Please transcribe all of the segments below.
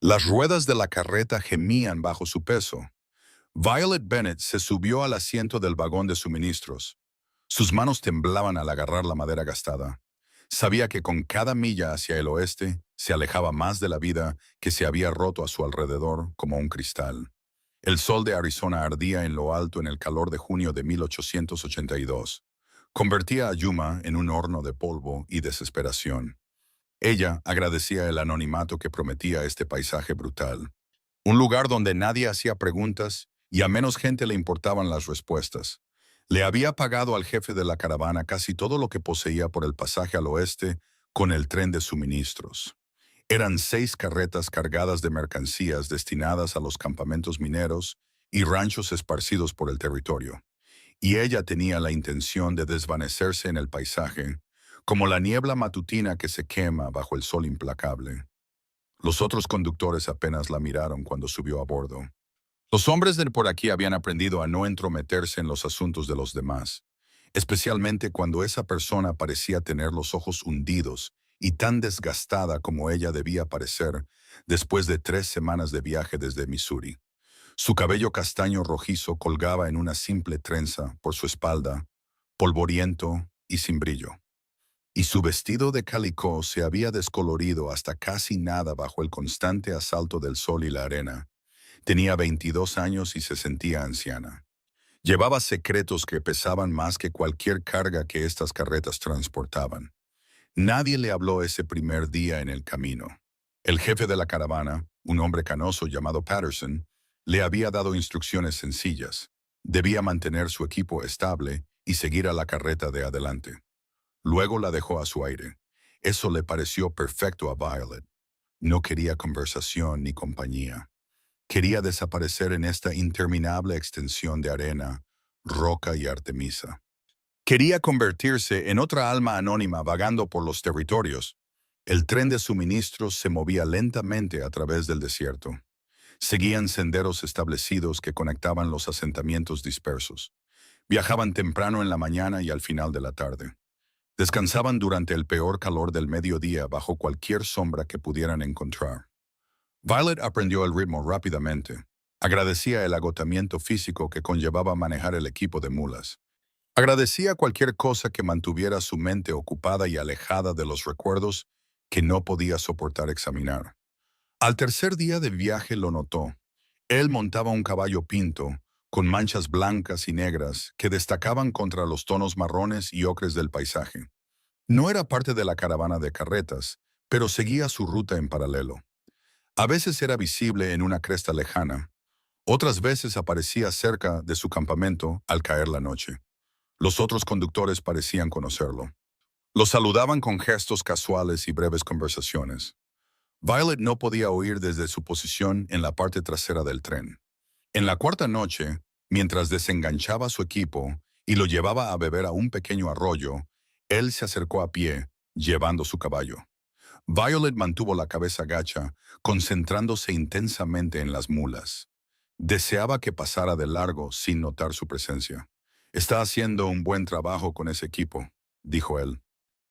Las ruedas de la carreta gemían bajo su peso. Violet Bennett se subió al asiento del vagón de suministros. Sus manos temblaban al agarrar la madera gastada. Sabía que con cada milla hacia el oeste se alejaba más de la vida que se había roto a su alrededor como un cristal. El sol de Arizona ardía en lo alto en el calor de junio de 1882. Convertía a Yuma en un horno de polvo y desesperación. Ella agradecía el anonimato que prometía este paisaje brutal. Un lugar donde nadie hacía preguntas y a menos gente le importaban las respuestas. Le había pagado al jefe de la caravana casi todo lo que poseía por el pasaje al oeste con el tren de suministros. Eran 6 carretas cargadas de mercancías destinadas a los campamentos mineros y ranchos esparcidos por el territorio. Y ella tenía la intención de desvanecerse en el paisaje, como la niebla matutina que se quema bajo el sol implacable. Los otros conductores apenas la miraron cuando subió a bordo. Los hombres de por aquí habían aprendido a no entrometerse en los asuntos de los demás, especialmente cuando esa persona parecía tener los ojos hundidos y tan desgastada como ella debía parecer después de 3 semanas de viaje desde Missouri. Su cabello castaño rojizo colgaba en una simple trenza por su espalda, polvoriento y sin brillo. Y su vestido de calicó se había descolorido hasta casi nada bajo el constante asalto del sol y la arena. Tenía 22 años y se sentía anciana. Llevaba secretos que pesaban más que cualquier carga que estas carretas transportaban. Nadie le habló ese primer día en el camino. El jefe de la caravana, un hombre canoso llamado Patterson, le había dado instrucciones sencillas. Debía mantener su equipo estable y seguir a la carreta de adelante. Luego la dejó a su aire. Eso le pareció perfecto a Violet. No quería conversación ni compañía. Quería desaparecer en esta interminable extensión de arena, roca y artemisa. Quería convertirse en otra alma anónima vagando por los territorios. El tren de suministros se movía lentamente a través del desierto. Seguían senderos establecidos que conectaban los asentamientos dispersos. Viajaban temprano en la mañana y al final de la tarde. Descansaban durante el peor calor del mediodía bajo cualquier sombra que pudieran encontrar. Violet aprendió el ritmo rápidamente. Agradecía el agotamiento físico que conllevaba manejar el equipo de mulas. Agradecía cualquier cosa que mantuviera su mente ocupada y alejada de los recuerdos que no podía soportar examinar. Al tercer día de viaje lo notó. Él montaba un caballo pinto, con manchas blancas y negras que destacaban contra los tonos marrones y ocres del paisaje. No era parte de la caravana de carretas, pero seguía su ruta en paralelo. A veces era visible en una cresta lejana, otras veces aparecía cerca de su campamento al caer la noche. Los otros conductores parecían conocerlo. Lo saludaban con gestos casuales y breves conversaciones. Violet no podía oír desde su posición en la parte trasera del tren. En la cuarta noche, mientras desenganchaba su equipo y lo llevaba a beber a un pequeño arroyo, él se acercó a pie, llevando su caballo. Violet mantuvo la cabeza gacha, concentrándose intensamente en las mulas. Deseaba que pasara de largo sin notar su presencia. «Está haciendo un buen trabajo con ese equipo», dijo él.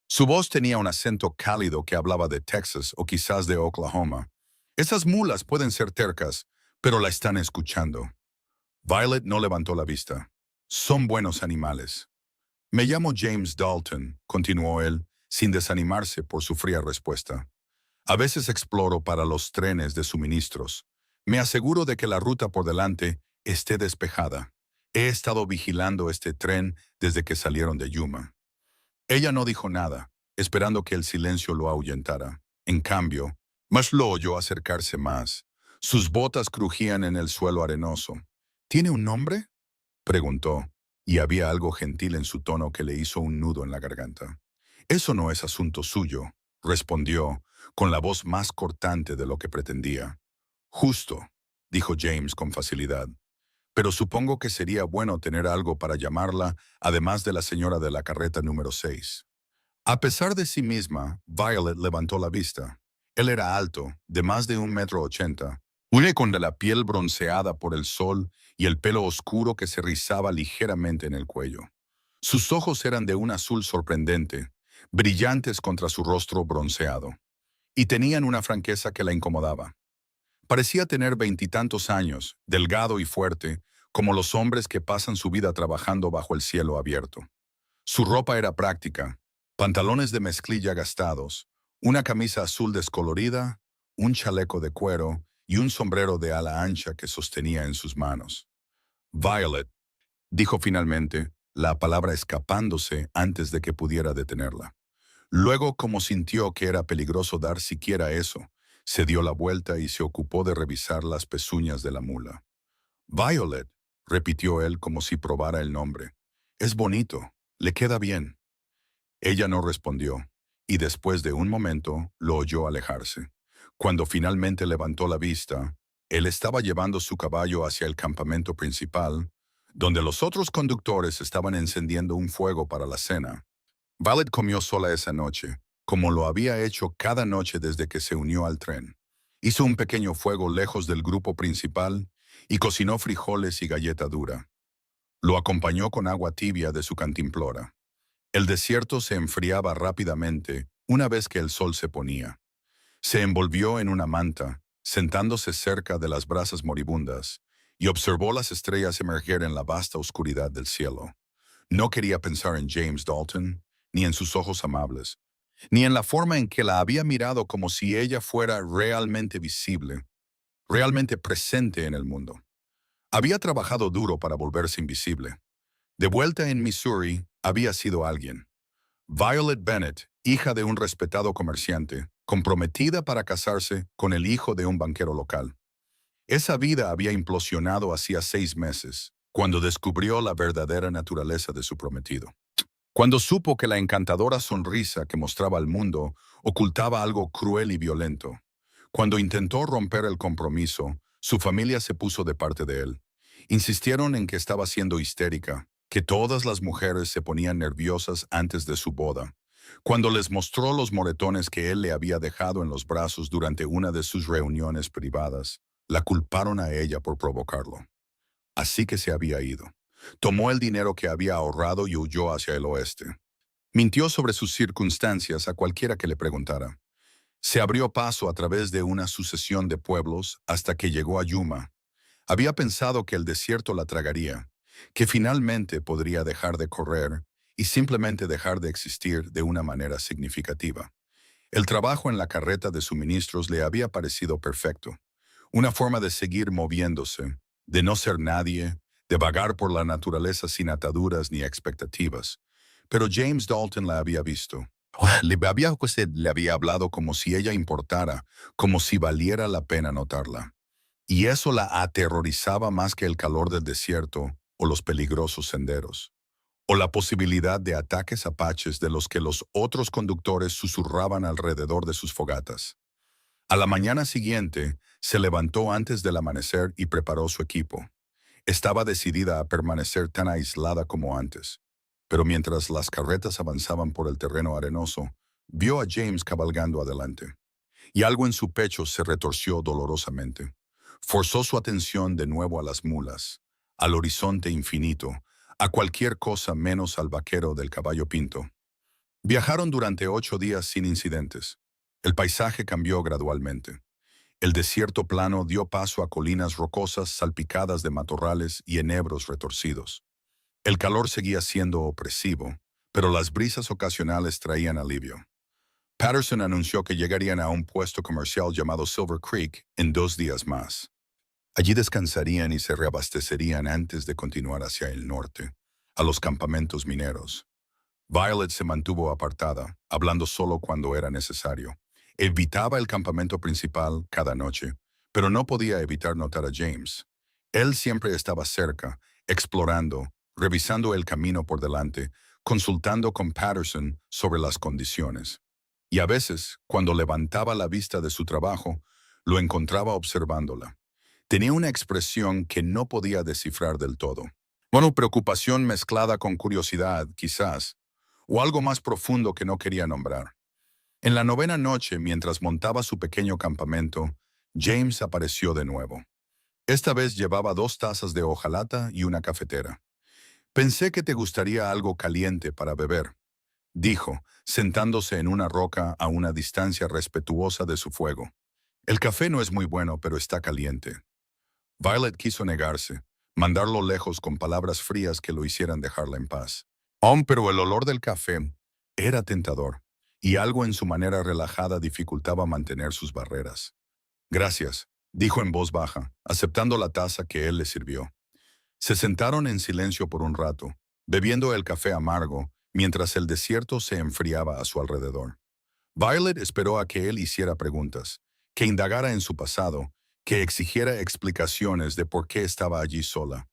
Su voz tenía un acento cálido que hablaba de Texas o quizás de Oklahoma. «Esas mulas pueden ser tercas, pero la están escuchando». Violet no levantó la vista. «Son buenos animales». «Me llamo James Dalton», continuó él, sin desanimarse por su fría respuesta. «A veces exploro para los trenes de suministros. Me aseguro de que la ruta por delante esté despejada. He estado vigilando este tren desde que salieron de Yuma». Ella no dijo nada, esperando que el silencio lo ahuyentara. En cambio, Mash lo oyó acercarse más. Sus botas crujían en el suelo arenoso. «¿Tiene un nombre?», preguntó, y había algo gentil en su tono que le hizo un nudo en la garganta. «Eso no es asunto suyo», respondió, con la voz más cortante de lo que pretendía. «Justo», dijo James con facilidad. «Pero supongo que sería bueno tener algo para llamarla, además de la señora de la carreta número 6. A pesar de sí misma, Violet levantó la vista. Él era alto, de más de 1,80 m, con la piel bronceada por el sol y el pelo oscuro que se rizaba ligeramente en el cuello. Sus ojos eran de un azul sorprendente, brillantes contra su rostro bronceado, y tenían una franqueza que la incomodaba. Parecía tener veintitantos años, delgado y fuerte, como los hombres que pasan su vida trabajando bajo el cielo abierto. Su ropa era práctica, pantalones de mezclilla gastados, una camisa azul descolorida, un chaleco de cuero y un sombrero de ala ancha que sostenía en sus manos. Violet, dijo finalmente, la palabra escapándose antes de que pudiera detenerla. Luego, como sintió que era peligroso dar siquiera eso, se dio la vuelta y se ocupó de revisar las pezuñas de la mula. Violet, repitió él como si probara el nombre. Es bonito, le queda bien. Ella no respondió, y después de un momento lo oyó alejarse. Cuando finalmente levantó la vista, él estaba llevando su caballo hacia el campamento principal, donde los otros conductores estaban encendiendo un fuego para la cena. Violet comió sola esa noche, como lo había hecho cada noche desde que se unió al tren. Hizo un pequeño fuego lejos del grupo principal y cocinó frijoles y galleta dura. Lo acompañó con agua tibia de su cantimplora. El desierto se enfriaba rápidamente una vez que el sol se ponía. Se envolvió en una manta, sentándose cerca de las brasas moribundas, y observó las estrellas emerger en la vasta oscuridad del cielo. No quería pensar en James Dalton, ni en sus ojos amables, ni en la forma en que la había mirado como si ella fuera realmente visible, realmente presente en el mundo. Había trabajado duro para volverse invisible. De vuelta en Missouri, había sido alguien. Violet Bennett, hija de un respetado comerciante, comprometida para casarse con el hijo de un banquero local. Esa vida había implosionado hacía 6 meses, cuando descubrió la verdadera naturaleza de su prometido. Cuando supo que la encantadora sonrisa que mostraba al mundo ocultaba algo cruel y violento. Cuando intentó romper el compromiso, su familia se puso de parte de él. Insistieron en que estaba siendo histérica, que todas las mujeres se ponían nerviosas antes de su boda. Cuando les mostró los moretones que él le había dejado en los brazos durante una de sus reuniones privadas, la culparon a ella por provocarlo. Así que se había ido. Tomó el dinero que había ahorrado y huyó hacia el oeste. Mintió sobre sus circunstancias a cualquiera que le preguntara. Se abrió paso a través de una sucesión de pueblos hasta que llegó a Yuma. Había pensado que el desierto la tragaría, que finalmente podría dejar de correr y simplemente dejar de existir de una manera significativa. El trabajo en la carreta de suministros le había parecido perfecto. Una forma de seguir moviéndose, de no ser nadie, de vagar por la naturaleza sin ataduras ni expectativas. Pero James Dalton la había visto. Le había hablado como si ella importara, como si valiera la pena notarla. Y eso la aterrorizaba más que el calor del desierto o los peligrosos senderos, o la posibilidad de ataques apaches de los que los otros conductores susurraban alrededor de sus fogatas. A la mañana siguiente, se levantó antes del amanecer y preparó su equipo. Estaba decidida a permanecer tan aislada como antes, pero mientras las carretas avanzaban por el terreno arenoso, vio a James cabalgando adelante, y algo en su pecho se retorció dolorosamente. Forzó su atención de nuevo a las mulas, al horizonte infinito, a cualquier cosa menos al vaquero del caballo pinto. Viajaron durante 8 días sin incidentes. El paisaje cambió gradualmente. El desierto plano dio paso a colinas rocosas salpicadas de matorrales y enebros retorcidos. El calor seguía siendo opresivo, pero las brisas ocasionales traían alivio. Patterson anunció que llegarían a un puesto comercial llamado Silver Creek en 2 días más. Allí descansarían y se reabastecerían antes de continuar hacia el norte, a los campamentos mineros. Violet se mantuvo apartada, hablando solo cuando era necesario. Evitaba el campamento principal cada noche, pero no podía evitar notar a James. Él siempre estaba cerca, explorando, revisando el camino por delante, consultando con Patterson sobre las condiciones. Y a veces, cuando levantaba la vista de su trabajo, lo encontraba observándola. Tenía una expresión que no podía descifrar del todo. Bueno, preocupación mezclada con curiosidad, quizás, o algo más profundo que no quería nombrar. En la 9ª noche, mientras montaba su pequeño campamento, James apareció de nuevo. Esta vez llevaba 2 tazas de hojalata y una cafetera. «Pensé que te gustaría algo caliente para beber», dijo, sentándose en una roca a una distancia respetuosa de su fuego. El café no es muy bueno, pero está caliente. Violet quiso negarse, mandarlo lejos con palabras frías que lo hicieran dejarla en paz. Pero el olor del café era tentador, y algo en su manera relajada dificultaba mantener sus barreras. Gracias, dijo en voz baja, aceptando la taza que él le sirvió. Se sentaron en silencio por un rato, bebiendo el café amargo, mientras el desierto se enfriaba a su alrededor. Violet esperó a que él hiciera preguntas, que indagara en su pasado, que exigiera explicaciones de por qué estaba allí sola.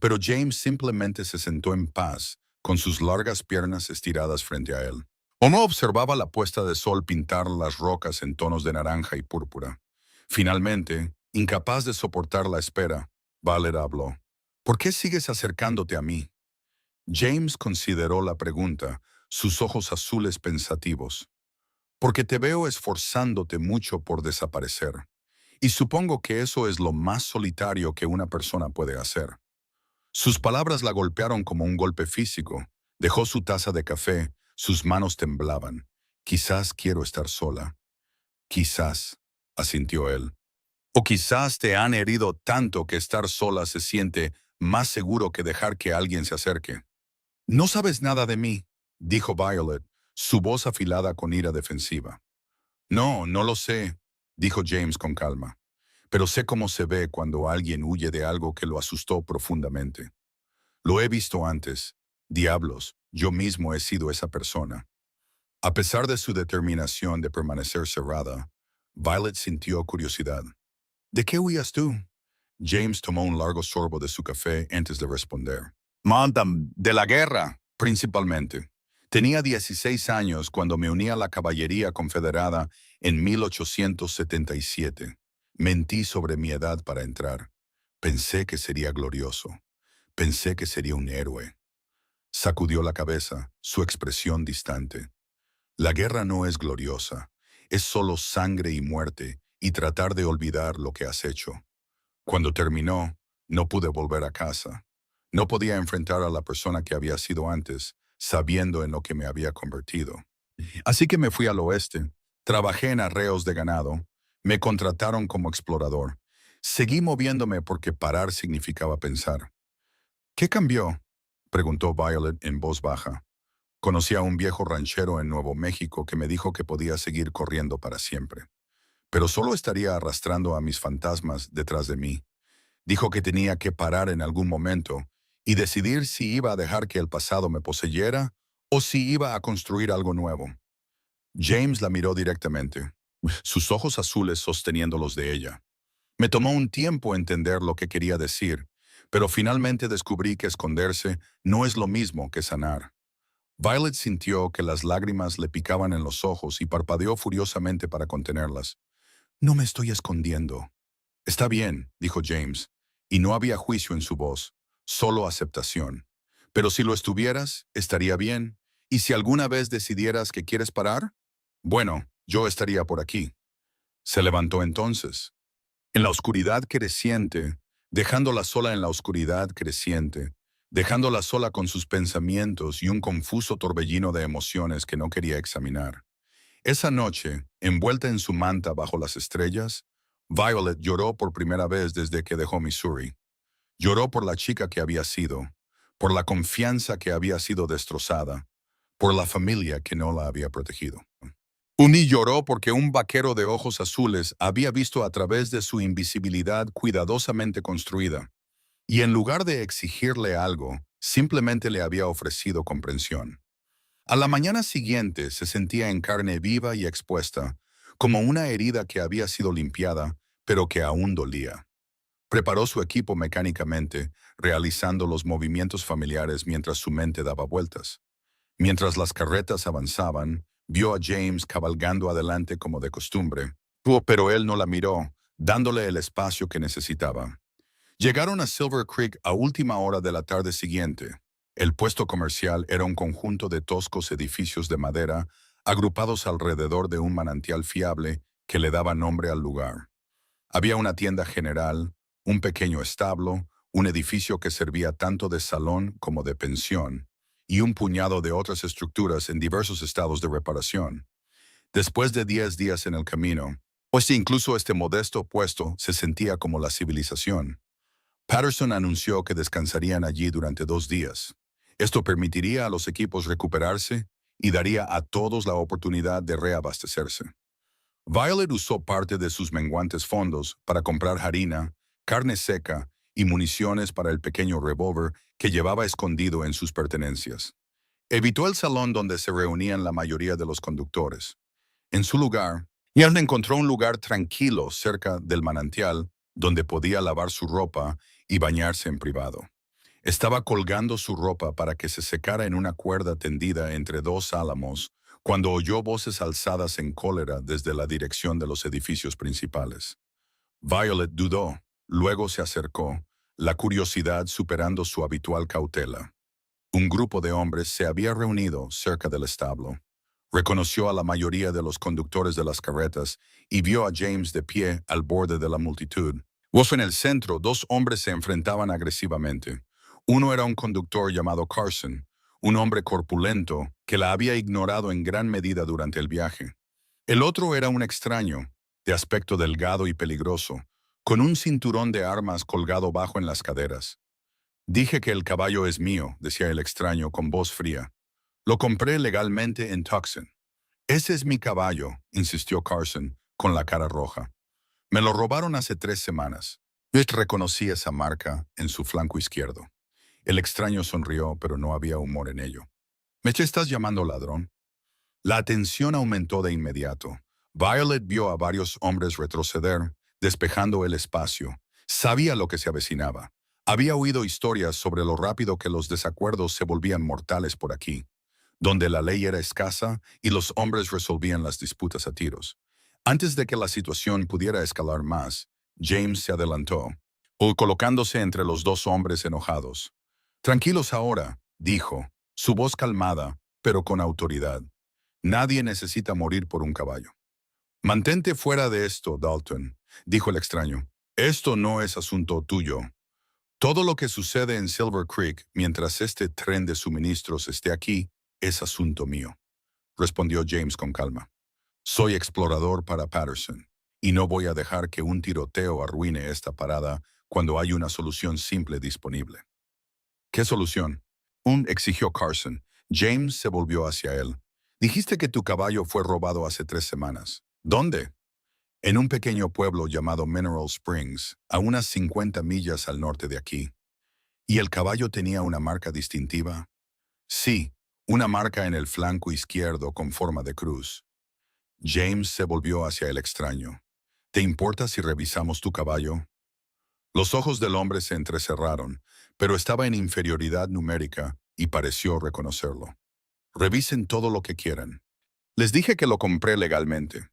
Pero James simplemente se sentó en paz, con sus largas piernas estiradas frente a él. No observaba la puesta de sol pintar las rocas en tonos de naranja y púrpura. Finalmente, incapaz de soportar la espera, Violet habló. ¿Por qué sigues acercándote a mí? James consideró la pregunta, sus ojos azules pensativos. Porque te veo esforzándote mucho por desaparecer. Y supongo que eso es lo más solitario que una persona puede hacer. Sus palabras la golpearon como un golpe físico. Dejó su taza de café, sus manos temblaban. Quizás quiero estar sola. Quizás, asintió él. O quizás te han herido tanto que estar sola se siente más seguro que dejar que alguien se acerque. No sabes nada de mí, dijo Violet, su voz afilada con ira defensiva. No, no lo sé, dijo James con calma, pero sé cómo se ve cuando alguien huye de algo que lo asustó profundamente. Lo he visto antes. Diablos, yo mismo he sido esa persona. A pesar de su determinación de permanecer cerrada, Violet sintió curiosidad. ¿De qué huías tú? James tomó un largo sorbo de su café antes de responder. De la guerra, principalmente. Tenía 16 años cuando me uní a la caballería confederada en 1877. Mentí sobre mi edad para entrar. Pensé que sería glorioso. Pensé que sería un héroe. Sacudió la cabeza, su expresión distante. La guerra no es gloriosa. Es solo sangre y muerte y tratar de olvidar lo que has hecho. Cuando terminó, no pude volver a casa. No podía enfrentar a la persona que había sido antes, sabiendo en lo que me había convertido. Así que me fui al oeste, trabajé en arreos de ganado, me contrataron como explorador. Seguí moviéndome porque parar significaba pensar. ¿Qué cambió? Preguntó Violet en voz baja. Conocí a un viejo ranchero en Nuevo México que me dijo que podía seguir corriendo para siempre. Pero solo estaría arrastrando a mis fantasmas detrás de mí. Dijo que tenía que parar en algún momento y decidir si iba a dejar que el pasado me poseyera o si iba a construir algo nuevo. James la miró directamente, sus ojos azules sosteniendo los de ella. Me tomó un tiempo entender lo que quería decir, pero finalmente descubrí que esconderse no es lo mismo que sanar. Violet sintió que las lágrimas le picaban en los ojos y parpadeó furiosamente para contenerlas. No me estoy escondiendo. Está bien, dijo James, y no había juicio en su voz, solo aceptación. Pero si lo estuvieras, estaría bien. ¿Y si alguna vez decidieras que quieres parar? Bueno, yo estaría por aquí. Se levantó entonces. En la oscuridad creciente, dejándola sola en la oscuridad creciente, dejándola sola con sus pensamientos y un confuso torbellino de emociones que no quería examinar. Esa noche, envuelta en su manta bajo las estrellas, Violet lloró por primera vez desde que dejó Missouri. Lloró por la chica que había sido, por la confianza que había sido destrozada, por la familia que no la había protegido. Uni lloró porque un vaquero de ojos azules había visto a través de su invisibilidad cuidadosamente construida, y en lugar de exigirle algo, simplemente le había ofrecido comprensión. A la mañana siguiente se sentía en carne viva y expuesta, como una herida que había sido limpiada, pero que aún dolía. Preparó su equipo mecánicamente, realizando los movimientos familiares mientras su mente daba vueltas. Mientras las carretas avanzaban, vio a James cabalgando adelante como de costumbre, pero él no la miró, dándole el espacio que necesitaba. Llegaron a Silver Creek a última hora de la tarde siguiente. El puesto comercial era un conjunto de toscos edificios de madera agrupados alrededor de un manantial fiable que le daba nombre al lugar. Había una tienda general, un pequeño establo, un edificio que servía tanto de salón como de pensión, y un puñado de otras estructuras en diversos estados de reparación. Después de 10 días en el camino, O si incluso este modesto puesto se sentía como la civilización. Patterson anunció que descansarían allí durante 2 días. Esto permitiría a los equipos recuperarse y daría a todos la oportunidad de reabastecerse. Violet usó parte de sus menguantes fondos para comprar harina, carne seca y municiones para el pequeño revólver que llevaba escondido en sus pertenencias. Evitó el salón donde se reunían la mayoría de los conductores. En su lugar, Ian encontró un lugar tranquilo cerca del manantial donde podía lavar su ropa y bañarse en privado. Estaba colgando su ropa para que se secara en una cuerda tendida entre dos álamos cuando oyó voces alzadas en cólera desde la dirección de los edificios principales. Violet dudó, luego se acercó, la curiosidad superando su habitual cautela. Un grupo de hombres se había reunido cerca del establo. Reconoció a la mayoría de los conductores de las carretas y vio a James de pie al borde de la multitud. En el centro, dos hombres se enfrentaban agresivamente. Uno era un conductor llamado Carson, un hombre corpulento que la había ignorado en gran medida durante el viaje. El otro era un extraño, de aspecto delgado y peligroso, con un cinturón de armas colgado bajo en las caderas. Dije que el caballo es mío, decía el extraño con voz fría. Lo compré legalmente en Tucson. Ese es mi caballo, insistió Carson, con la cara roja. Me lo robaron hace 3 semanas. Yo reconocí esa marca en su flanco izquierdo. El extraño sonrió, pero no había humor en ello. ¿Me estás llamando ladrón? La atención aumentó de inmediato. Violet vio a varios hombres retroceder, despejando el espacio. Sabía lo que se avecinaba. Había oído historias sobre lo rápido que los desacuerdos se volvían mortales por aquí, donde la ley era escasa y los hombres resolvían las disputas a tiros. Antes de que la situación pudiera escalar más, James se adelantó, colocándose entre los dos hombres enojados. Tranquilos ahora, dijo, su voz calmada, pero con autoridad. Nadie necesita morir por un caballo. Mantente fuera de esto, Dalton, dijo el extraño. Esto no es asunto tuyo. Todo lo que sucede en Silver Creek mientras este tren de suministros esté aquí es asunto mío, respondió James con calma. Soy explorador para Patterson, y no voy a dejar que un tiroteo arruine esta parada cuando hay una solución simple disponible. ¿Qué solución? Exigió Carson. James se volvió hacia él. Dijiste que tu caballo fue robado hace 3 semanas. ¿Dónde? En un pequeño pueblo llamado Mineral Springs, a unas 50 millas al norte de aquí. ¿Y el caballo tenía una marca distintiva? Sí, una marca en el flanco izquierdo con forma de cruz. James se volvió hacia el extraño. ¿Te importa si revisamos tu caballo? Los ojos del hombre se entrecerraron, pero estaba en inferioridad numérica y pareció reconocerlo. Revisen todo lo que quieran. Les dije que lo compré legalmente.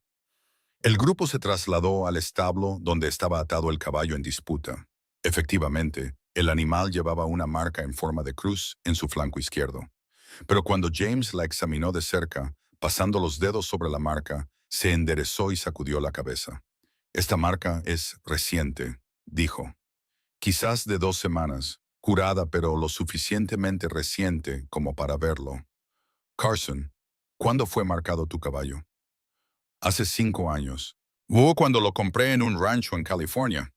El grupo se trasladó al establo donde estaba atado el caballo en disputa. Efectivamente, el animal llevaba una marca en forma de cruz en su flanco izquierdo. Pero cuando James la examinó de cerca, pasando los dedos sobre la marca, se enderezó y sacudió la cabeza. Esta marca es reciente, dijo. Quizás de 2 semanas, curada pero lo suficientemente reciente como para verlo. Carson, ¿cuándo fue marcado tu caballo? Hace 5 años. Cuando lo compré en un rancho en California.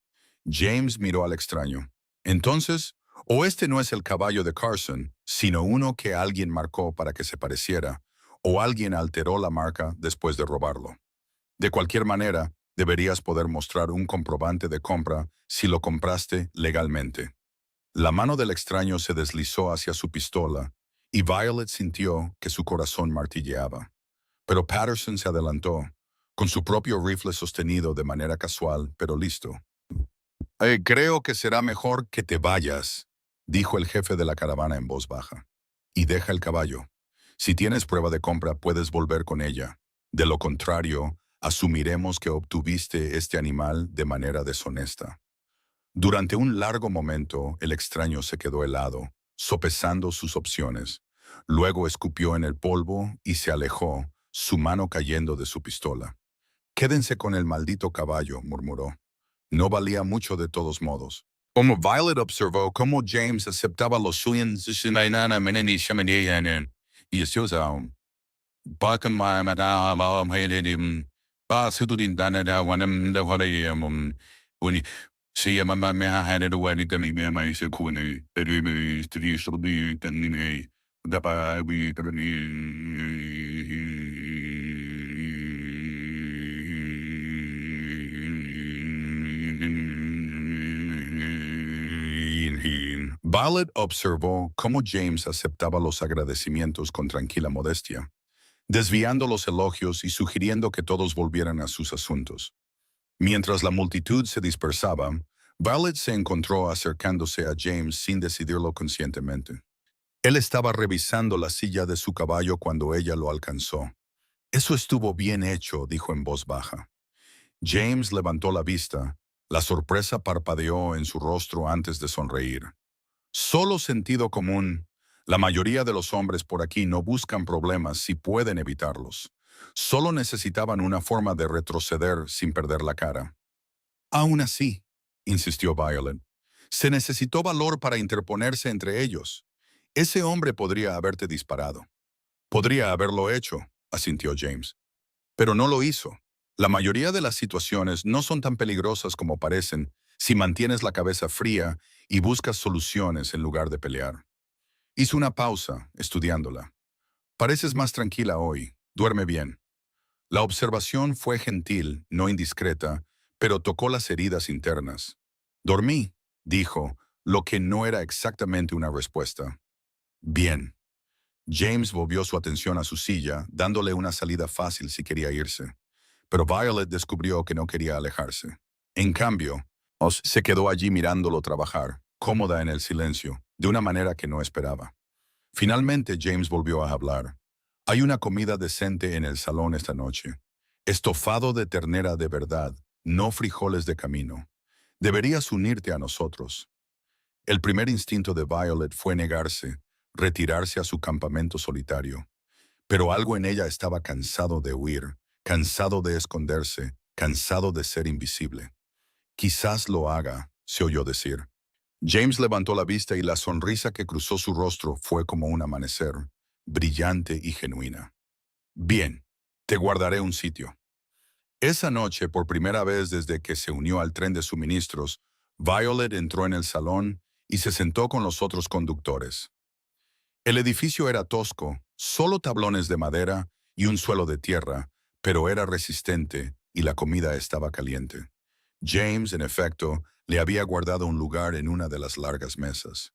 James miró al extraño. Entonces, o este no es el caballo de Carson, sino uno que alguien marcó para que se pareciera, o alguien alteró la marca después de robarlo. De cualquier manera, deberías poder mostrar un comprobante de compra si lo compraste legalmente. La mano del extraño se deslizó hacia su pistola y Violet sintió que su corazón martilleaba. Pero Patterson se adelantó, con su propio rifle sostenido de manera casual, pero listo. Creo que será mejor que te vayas, dijo el jefe de la caravana en voz baja. Y deja el caballo. Si tienes prueba de compra, puedes volver con ella. De lo contrario, asumiremos que obtuviste este animal de manera deshonesta. Durante un largo momento, el extraño se quedó helado, sopesando sus opciones. Luego escupió en el polvo y se alejó, su mano cayendo de su pistola. Quédense con el maldito caballo, murmuró. No valía mucho de todos modos. Como Violet observó cómo James aceptaba los suyos y Violet observó cómo James aceptaba los agradecimientos con tranquila modestia, desviando los elogios y sugiriendo que todos volvieran a sus asuntos. Mientras la multitud se dispersaba, Violet se encontró acercándose a James sin decidirlo conscientemente. Él estaba revisando la silla de su caballo cuando ella lo alcanzó. Eso estuvo bien hecho, dijo en voz baja. James levantó la vista. La sorpresa parpadeó en su rostro antes de sonreír. Solo sentido común. La mayoría de los hombres por aquí no buscan problemas si pueden evitarlos. Solo necesitaban una forma de retroceder sin perder la cara. Aún así, insistió Violet, se necesitó valor para interponerse entre ellos. Ese hombre podría haberte disparado. Podría haberlo hecho, asintió James. Pero no lo hizo. La mayoría de las situaciones no son tan peligrosas como parecen si mantienes la cabeza fría y buscas soluciones en lugar de pelear. Hizo una pausa, estudiándola. Pareces más tranquila hoy. Duerme bien. La observación fue gentil, no indiscreta, pero tocó las heridas internas. Dormí, dijo, lo que no era exactamente una respuesta. Bien. James volvió su atención a su silla, dándole una salida fácil si quería irse. Pero Violet descubrió que no quería alejarse. En cambio, Oz se quedó allí mirándolo trabajar, cómoda en el silencio, de una manera que no esperaba. Finalmente James volvió a hablar. Hay una comida decente en el salón esta noche. Estofado de ternera de verdad, no frijoles de camino. Deberías unirte a nosotros. El primer instinto de Violet fue negarse, retirarse a su campamento solitario. Pero algo en ella estaba cansado de huir, cansado de esconderse, cansado de ser invisible. Quizás lo haga, se oyó decir. James levantó la vista y la sonrisa que cruzó su rostro fue como un amanecer, brillante y genuina. Bien, te guardaré un sitio. Esa noche, por primera vez desde que se unió al tren de suministros, Violet entró en el salón y se sentó con los otros conductores. El edificio era tosco, solo tablones de madera y un suelo de tierra, pero era resistente y la comida estaba caliente. James, en efecto, le había guardado un lugar en una de las largas mesas.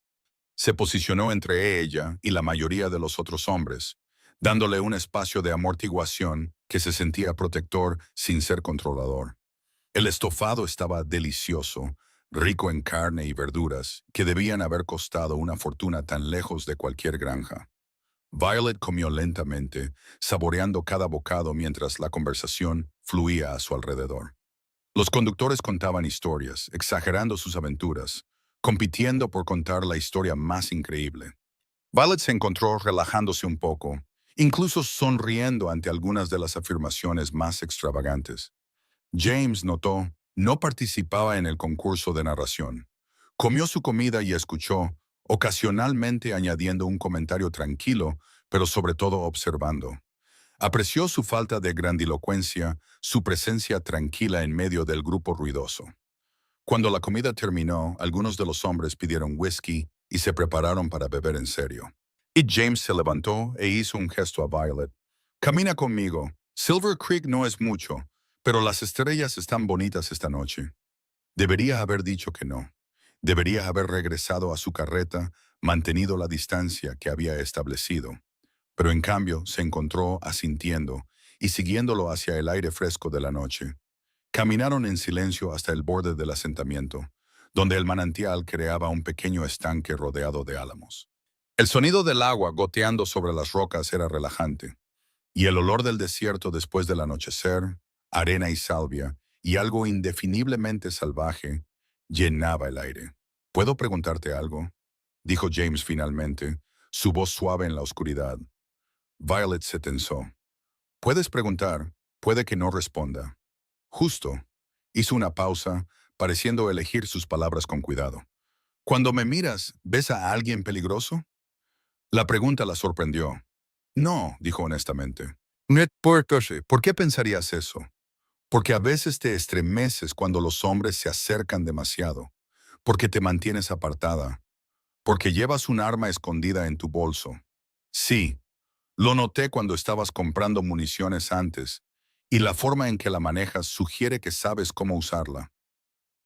Se posicionó entre ella y la mayoría de los otros hombres, dándole un espacio de amortiguación que se sentía protector sin ser controlador. El estofado estaba delicioso, rico en carne y verduras, que debían haber costado una fortuna tan lejos de cualquier granja. Violet comió lentamente, saboreando cada bocado mientras la conversación fluía a su alrededor. Los conductores contaban historias, exagerando sus aventuras, compitiendo por contar la historia más increíble. Violet se encontró relajándose un poco, incluso sonriendo ante algunas de las afirmaciones más extravagantes. James notó, no participaba en el concurso de narración. Comió su comida y escuchó, ocasionalmente añadiendo un comentario tranquilo, pero sobre todo observando. Apreció su falta de grandilocuencia, su presencia tranquila en medio del grupo ruidoso. Cuando la comida terminó, algunos de los hombres pidieron whisky y se prepararon para beber en serio. Y James se levantó e hizo un gesto a Violet. Camina conmigo. Silver Creek no es mucho, pero las estrellas están bonitas esta noche. Debería haber dicho que no. Debería haber regresado a su carreta, mantenido la distancia que había establecido. Pero en cambio se encontró asintiendo y siguiéndolo hacia el aire fresco de la noche. Caminaron en silencio hasta el borde del asentamiento, donde el manantial creaba un pequeño estanque rodeado de álamos. El sonido del agua goteando sobre las rocas era relajante, y el olor del desierto después del anochecer, arena y salvia, y algo indefiniblemente salvaje, llenaba el aire. ¿Puedo preguntarte algo?, dijo James finalmente, su voz suave en la oscuridad. Violet se tensó. Puedes preguntar, puede que no responda. Justo. Hizo una pausa, pareciendo elegir sus palabras con cuidado. Cuando me miras, ¿ves a alguien peligroso? La pregunta la sorprendió. No, dijo honestamente. Net, ¿por qué pensarías eso? Porque a veces te estremeces cuando los hombres se acercan demasiado, porque te mantienes apartada, porque llevas un arma escondida en tu bolso. Sí, lo noté cuando estabas comprando municiones antes, y la forma en que la manejas sugiere que sabes cómo usarla.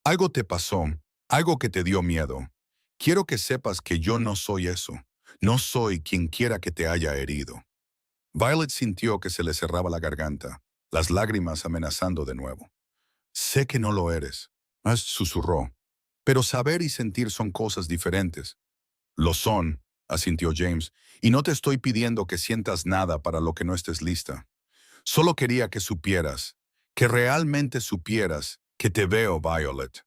Algo te pasó, algo que te dio miedo. Quiero que sepas que yo no soy eso. No soy quien quiera que te haya herido. Violet sintió que se le cerraba la garganta, las lágrimas amenazando de nuevo. Sé que no lo eres, susurró. Pero saber y sentir son cosas diferentes. Lo son, asintió James, y no te estoy pidiendo que sientas nada para lo que no estés lista. Solo quería que supieras, que realmente supieras que te veo, Violet.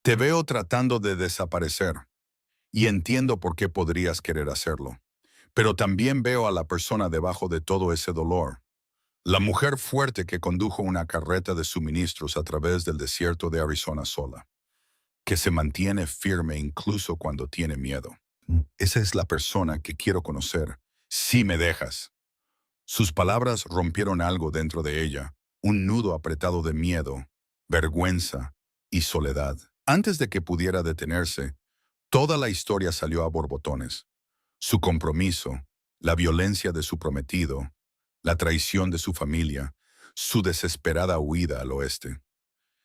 Te veo tratando de desaparecer, y entiendo por qué podrías querer hacerlo. Pero también veo a la persona debajo de todo ese dolor. La mujer fuerte que condujo una carreta de suministros a través del desierto de Arizona sola, que se mantiene firme incluso cuando tiene miedo. Esa es la persona que quiero conocer, si me dejas. Sus palabras rompieron algo dentro de ella, un nudo apretado de miedo, vergüenza y soledad. Antes de que pudiera detenerse, toda la historia salió a borbotones. Su compromiso, la violencia de su prometido, la traición de su familia, su desesperada huida al oeste.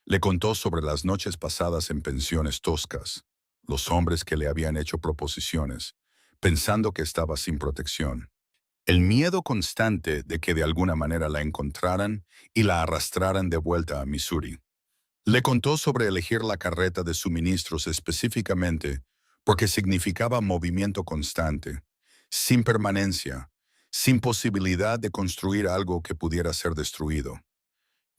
Le contó sobre las noches pasadas en pensiones toscas, los hombres que le habían hecho proposiciones, pensando que estaba sin protección. El miedo constante de que de alguna manera la encontraran y la arrastraran de vuelta a Missouri. Le contó sobre elegir la carreta de suministros específicamente porque significaba movimiento constante, sin permanencia, sin posibilidad de construir algo que pudiera ser destruido.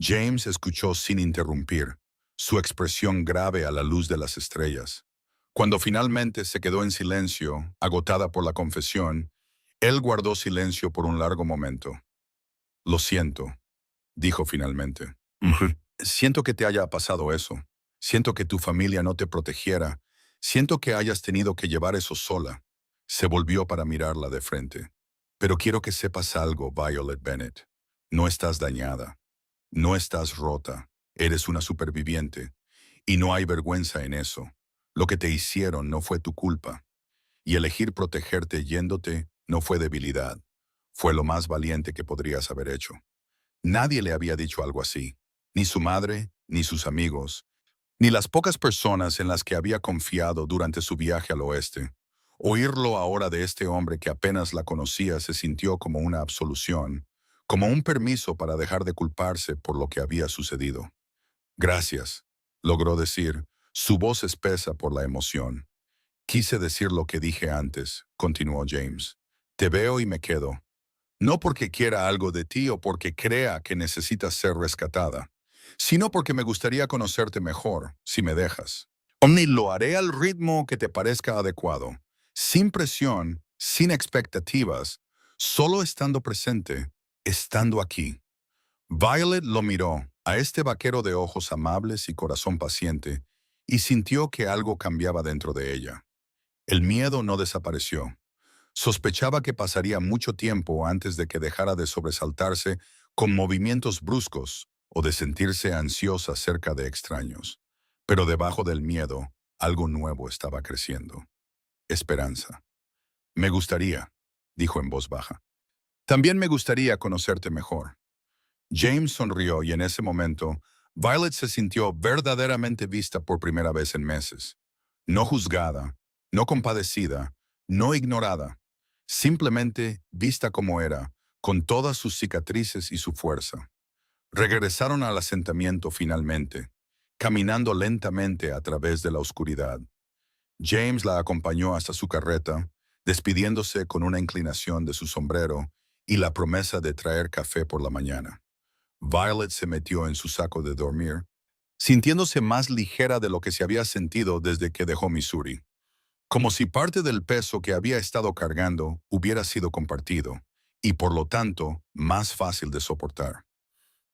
James escuchó sin interrumpir, su expresión grave a la luz de las estrellas. Cuando finalmente se quedó en silencio, agotada por la confesión, él guardó silencio por un largo momento. Lo siento, dijo finalmente. Siento que te haya pasado eso. Siento que tu familia no te protegiera. Siento que hayas tenido que llevar eso sola. Se volvió para mirarla de frente. Pero quiero que sepas algo, Violet Bennett. No estás dañada. No estás rota. Eres una superviviente. Y no hay vergüenza en eso. Lo que te hicieron no fue tu culpa. Y elegir protegerte yéndote no fue debilidad. Fue lo más valiente que podrías haber hecho. Nadie le había dicho algo así. Ni su madre, ni sus amigos, ni las pocas personas en las que había confiado durante su viaje al oeste. Oírlo ahora de este hombre que apenas la conocía se sintió como una absolución, como un permiso para dejar de culparse por lo que había sucedido. Gracias, logró decir, su voz espesa por la emoción. Quise decir lo que dije antes, continuó James. Te veo y me quedo. No porque quiera algo de ti o porque crea que necesitas ser rescatada, sino porque me gustaría conocerte mejor, si me dejas. Omni, lo haré al ritmo que te parezca adecuado, sin presión, sin expectativas, solo estando presente, estando aquí. Violet lo miró, a este vaquero de ojos amables y corazón paciente, y sintió que algo cambiaba dentro de ella. El miedo no desapareció. Sospechaba que pasaría mucho tiempo antes de que dejara de sobresaltarse con movimientos bruscos o de sentirse ansiosa cerca de extraños. Pero debajo del miedo, algo nuevo estaba creciendo. Esperanza. Me gustaría, dijo en voz baja. También me gustaría conocerte mejor. James sonrió y en ese momento, Violet se sintió verdaderamente vista por primera vez en meses. No juzgada, no compadecida, no ignorada. Simplemente vista como era, con todas sus cicatrices y su fuerza. Regresaron al asentamiento finalmente, caminando lentamente a través de la oscuridad. James la acompañó hasta su carreta, despidiéndose con una inclinación de su sombrero y la promesa de traer café por la mañana. Violet se metió en su saco de dormir, sintiéndose más ligera de lo que se había sentido desde que dejó Missouri. Como si parte del peso que había estado cargando hubiera sido compartido, y por lo tanto, más fácil de soportar.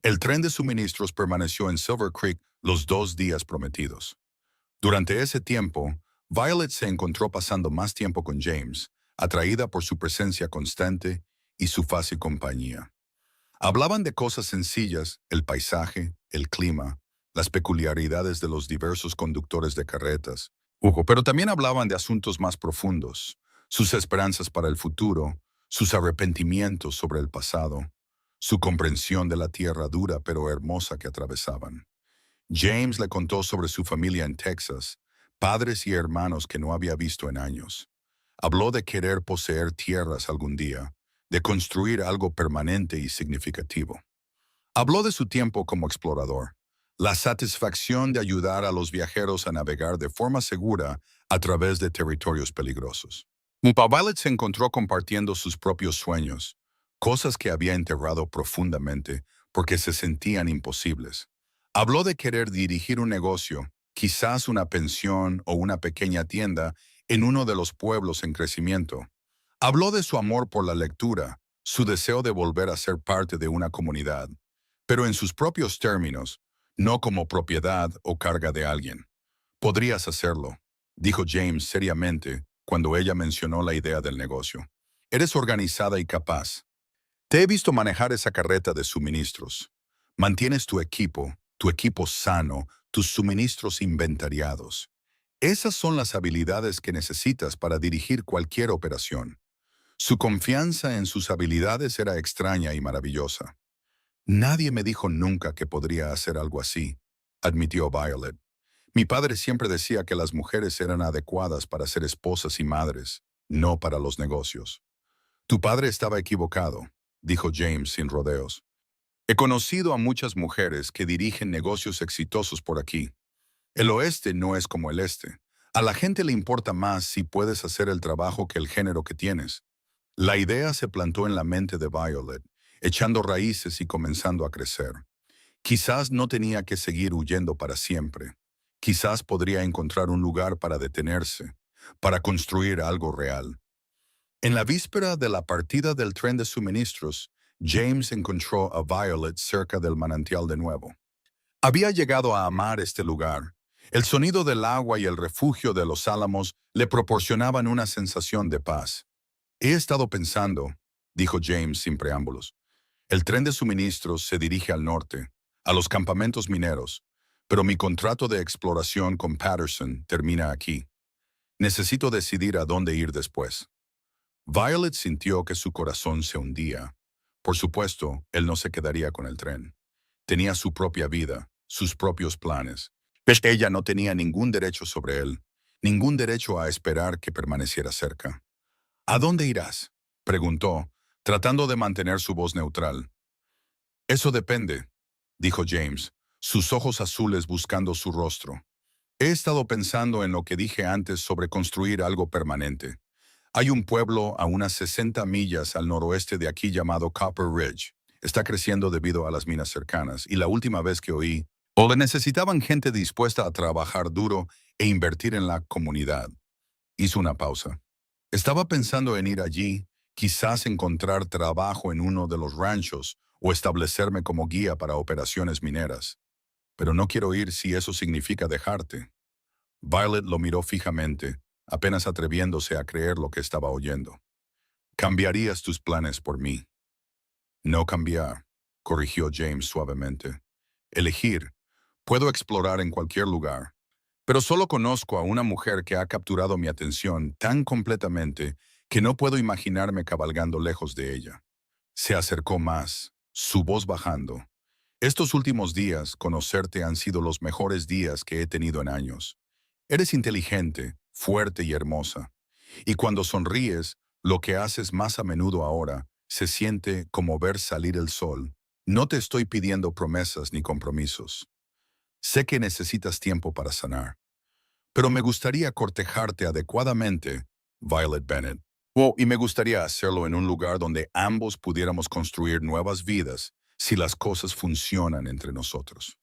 El tren de suministros permaneció en Silver Creek los 2 días prometidos. Durante ese tiempo, Violet se encontró pasando más tiempo con James, atraída por su presencia constante y su fácil compañía. Hablaban de cosas sencillas, el paisaje, el clima, las peculiaridades de los diversos conductores de carretas. Pero también hablaban de asuntos más profundos, sus esperanzas para el futuro, sus arrepentimientos sobre el pasado, su comprensión de la tierra dura pero hermosa que atravesaban. James le contó sobre su familia en Texas, padres y hermanos que no había visto en años. Habló de querer poseer tierras algún día, de construir algo permanente y significativo. Habló de su tiempo como explorador, la satisfacción de ayudar a los viajeros a navegar de forma segura a través de territorios peligrosos. Violet se encontró compartiendo sus propios sueños, cosas que había enterrado profundamente porque se sentían imposibles. Habló de querer dirigir un negocio, quizás una pensión o una pequeña tienda en uno de los pueblos en crecimiento. Habló de su amor por la lectura, su deseo de volver a ser parte de una comunidad, pero en sus propios términos, no como propiedad o carga de alguien. Podrías hacerlo, dijo James seriamente cuando ella mencionó la idea del negocio. Eres organizada y capaz. Te he visto manejar esa carreta de suministros. Mantienes tu equipo sano, tus suministros inventariados. Esas son las habilidades que necesitas para dirigir cualquier operación. Su confianza en sus habilidades era extraña y maravillosa. Nadie me dijo nunca que podría hacer algo así, admitió Violet. Mi padre siempre decía que las mujeres eran adecuadas para ser esposas y madres, no para los negocios. Tu padre estaba equivocado, dijo James sin rodeos. He conocido a muchas mujeres que dirigen negocios exitosos por aquí. El oeste no es como el este. A la gente le importa más si puedes hacer el trabajo que el género que tienes. La idea se plantó en la mente de Violet, echando raíces y comenzando a crecer. Quizás no tenía que seguir huyendo para siempre. Quizás podría encontrar un lugar para detenerse, para construir algo real. En la víspera de la partida del tren de suministros, James encontró a Violet cerca del manantial de nuevo. Había llegado a amar este lugar. El sonido del agua y el refugio de los álamos le proporcionaban una sensación de paz. He estado pensando, dijo James sin preámbulos. El tren de suministros se dirige al norte, a los campamentos mineros, pero mi contrato de exploración con Patterson termina aquí. Necesito decidir a dónde ir después. Violet sintió que su corazón se hundía. Por supuesto, él no se quedaría con el tren. Tenía su propia vida, sus propios planes. Ella no tenía ningún derecho sobre él, ningún derecho a esperar que permaneciera cerca. ¿A dónde irás?, preguntó, tratando de mantener su voz neutral. Eso depende, dijo James, sus ojos azules buscando su rostro. He estado pensando en lo que dije antes sobre construir algo permanente. Hay un pueblo a unas 60 millas al noroeste de aquí llamado Copper Ridge. Está creciendo debido a las minas cercanas, y la última vez que oí, o le necesitaban gente dispuesta a trabajar duro e invertir en la comunidad. Hizo una pausa. Estaba pensando en ir allí, quizás encontrar trabajo en uno de los ranchos o establecerme como guía para operaciones mineras. Pero no quiero ir si eso significa dejarte. Violet lo miró fijamente, apenas atreviéndose a creer lo que estaba oyendo. Cambiarías tus planes por mí. No cambiar, corrigió James suavemente. Elegir. Puedo explorar en cualquier lugar, pero solo conozco a una mujer que ha capturado mi atención tan completamente que no puedo imaginarme cabalgando lejos de ella. Se acercó más, su voz bajando. Estos últimos días, conocerte han sido los mejores días que he tenido en años. Eres inteligente, fuerte y hermosa. Y cuando sonríes, lo que haces más a menudo ahora, se siente como ver salir el sol. No te estoy pidiendo promesas ni compromisos. Sé que necesitas tiempo para sanar, pero me gustaría cortejarte adecuadamente, Violet Bennett. Y me gustaría hacerlo en un lugar donde ambos pudiéramos construir nuevas vidas si las cosas funcionan entre nosotros.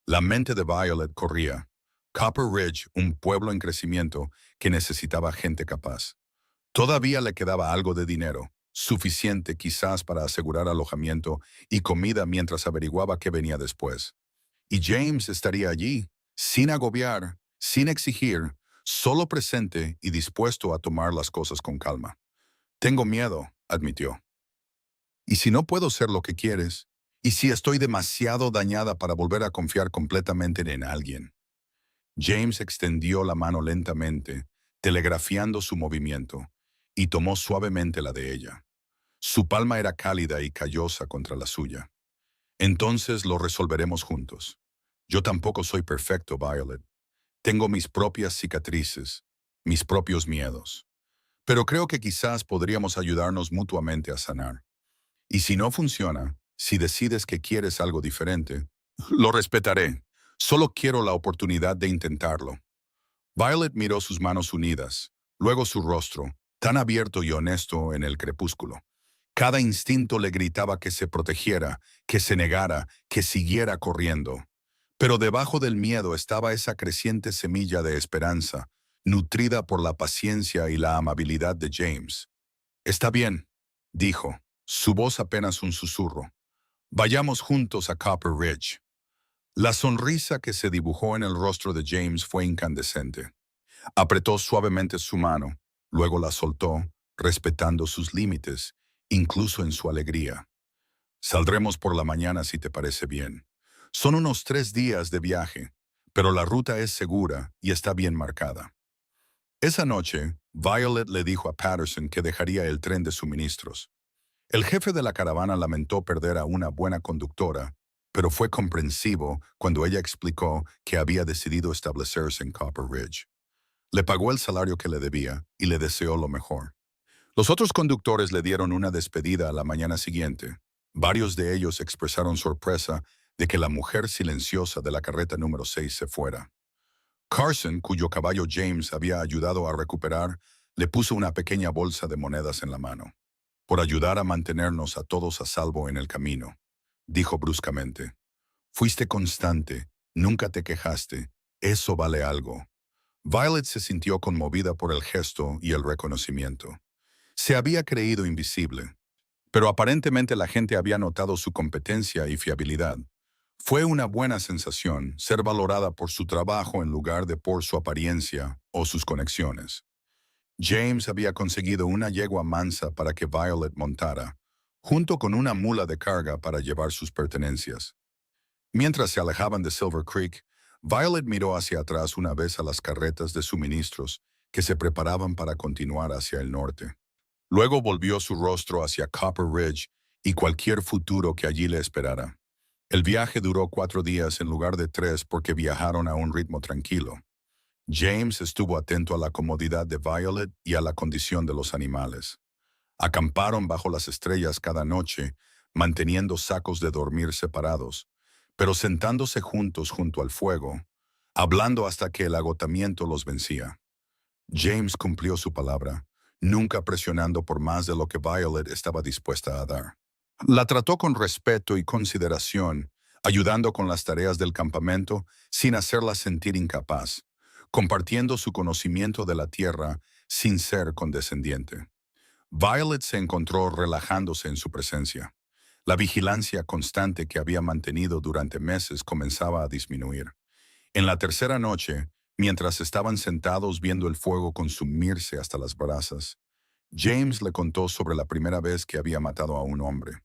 La mente de Violet corría. Copper Ridge, un pueblo en crecimiento que necesitaba gente capaz. Todavía le quedaba algo de dinero, suficiente quizás para asegurar alojamiento y comida mientras averiguaba qué venía después. Y James estaría allí, sin agobiar, sin exigir, solo presente y dispuesto a tomar las cosas con calma. Tengo miedo, admitió. ¿Y si no puedo ser lo que quieres? ¿Y si estoy demasiado dañada para volver a confiar completamente en alguien? James extendió la mano lentamente, telegrafiando su movimiento, y tomó suavemente la de ella. Su palma era cálida y callosa contra la suya. Entonces lo resolveremos juntos. Yo tampoco soy perfecto, Violet. Tengo mis propias cicatrices, mis propios miedos. Pero creo que quizás podríamos ayudarnos mutuamente a sanar. Y si no funciona, si decides que quieres algo diferente, lo respetaré. Solo quiero la oportunidad de intentarlo. Violet miró sus manos unidas, luego su rostro, tan abierto y honesto en el crepúsculo. Cada instinto le gritaba que se protegiera, que se negara, que siguiera corriendo. Pero debajo del miedo estaba esa creciente semilla de esperanza, nutrida por la paciencia y la amabilidad de James. «Está bien», dijo, su voz apenas un susurro. «Vayamos juntos a Copper Ridge». La sonrisa que se dibujó en el rostro de James fue incandescente. Apretó suavemente su mano, luego la soltó, respetando sus límites, incluso en su alegría. «Saldremos por la mañana si te parece bien. Son unos 3 días de viaje, pero la ruta es segura y está bien marcada». Esa noche, Violet le dijo a Patterson que dejaría el tren de suministros. El jefe de la caravana lamentó perder a una buena conductora, pero fue comprensivo cuando ella explicó que había decidido establecerse en Copper Ridge. Le pagó el salario que le debía y le deseó lo mejor. Los otros conductores le dieron una despedida a la mañana siguiente. Varios de ellos expresaron sorpresa de que la mujer silenciosa de la carreta número 6 se fuera. Carson, cuyo caballo James había ayudado a recuperar, le puso una pequeña bolsa de monedas en la mano. «Por ayudar a mantenernos a todos a salvo en el camino», dijo bruscamente. «Fuiste constante, nunca te quejaste, eso vale algo». Violet se sintió conmovida por el gesto y el reconocimiento. Se había creído invisible, pero aparentemente la gente había notado su competencia y fiabilidad. Fue una buena sensación ser valorada por su trabajo en lugar de por su apariencia o sus conexiones. James había conseguido una yegua mansa para que Violet montara, junto con una mula de carga para llevar sus pertenencias. Mientras se alejaban de Silver Creek, Violet miró hacia atrás una vez a las carretas de suministros que se preparaban para continuar hacia el norte. Luego volvió su rostro hacia Copper Ridge y cualquier futuro que allí le esperara. El viaje duró 4 días en lugar de 3 porque viajaron a un ritmo tranquilo. James estuvo atento a la comodidad de Violet y a la condición de los animales. Acamparon bajo las estrellas cada noche, manteniendo sacos de dormir separados, pero sentándose juntos junto al fuego, hablando hasta que el agotamiento los vencía. James cumplió su palabra, nunca presionando por más de lo que Violet estaba dispuesta a dar. La trató con respeto y consideración, ayudando con las tareas del campamento sin hacerla sentir incapaz, compartiendo su conocimiento de la tierra sin ser condescendiente. Violet se encontró relajándose en su presencia. La vigilancia constante que había mantenido durante meses comenzaba a disminuir. En la tercera noche, mientras estaban sentados viendo el fuego consumirse hasta las brasas, James le contó sobre la primera vez que había matado a un hombre.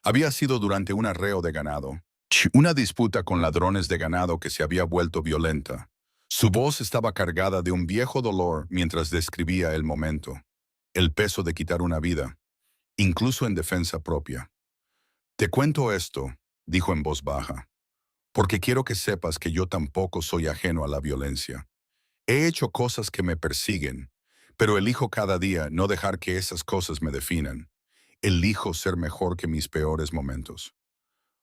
Había sido durante un arreo de ganado, una disputa con ladrones de ganado que se había vuelto violenta. Su voz estaba cargada de un viejo dolor mientras describía el momento, el peso de quitar una vida, incluso en defensa propia. «Te cuento esto», dijo en voz baja, «porque quiero que sepas que yo tampoco soy ajeno a la violencia. He hecho cosas que me persiguen, pero elijo cada día no dejar que esas cosas me definan. Elijo ser mejor que mis peores momentos».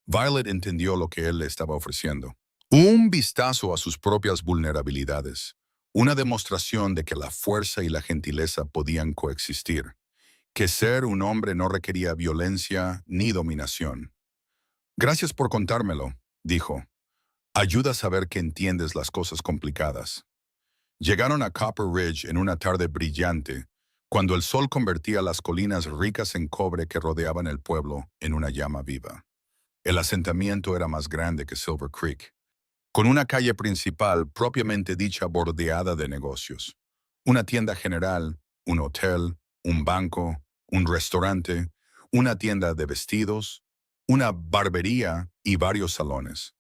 Violet entendió lo que él le estaba ofreciendo. Un vistazo a sus propias vulnerabilidades. Una demostración de que la fuerza y la gentileza podían coexistir. Que ser un hombre no requería violencia ni dominación. «Gracias por contármelo», dijo. «Ayuda a saber que entiendes las cosas complicadas». Llegaron a Copper Ridge en una tarde brillante, cuando el sol convertía las colinas ricas en cobre que rodeaban el pueblo en una llama viva. El asentamiento era más grande que Silver Creek, con una calle principal propiamente dicha bordeada de negocios. Una tienda general, un hotel, un banco, un restaurante, una tienda de vestidos, una barbería y varios salones.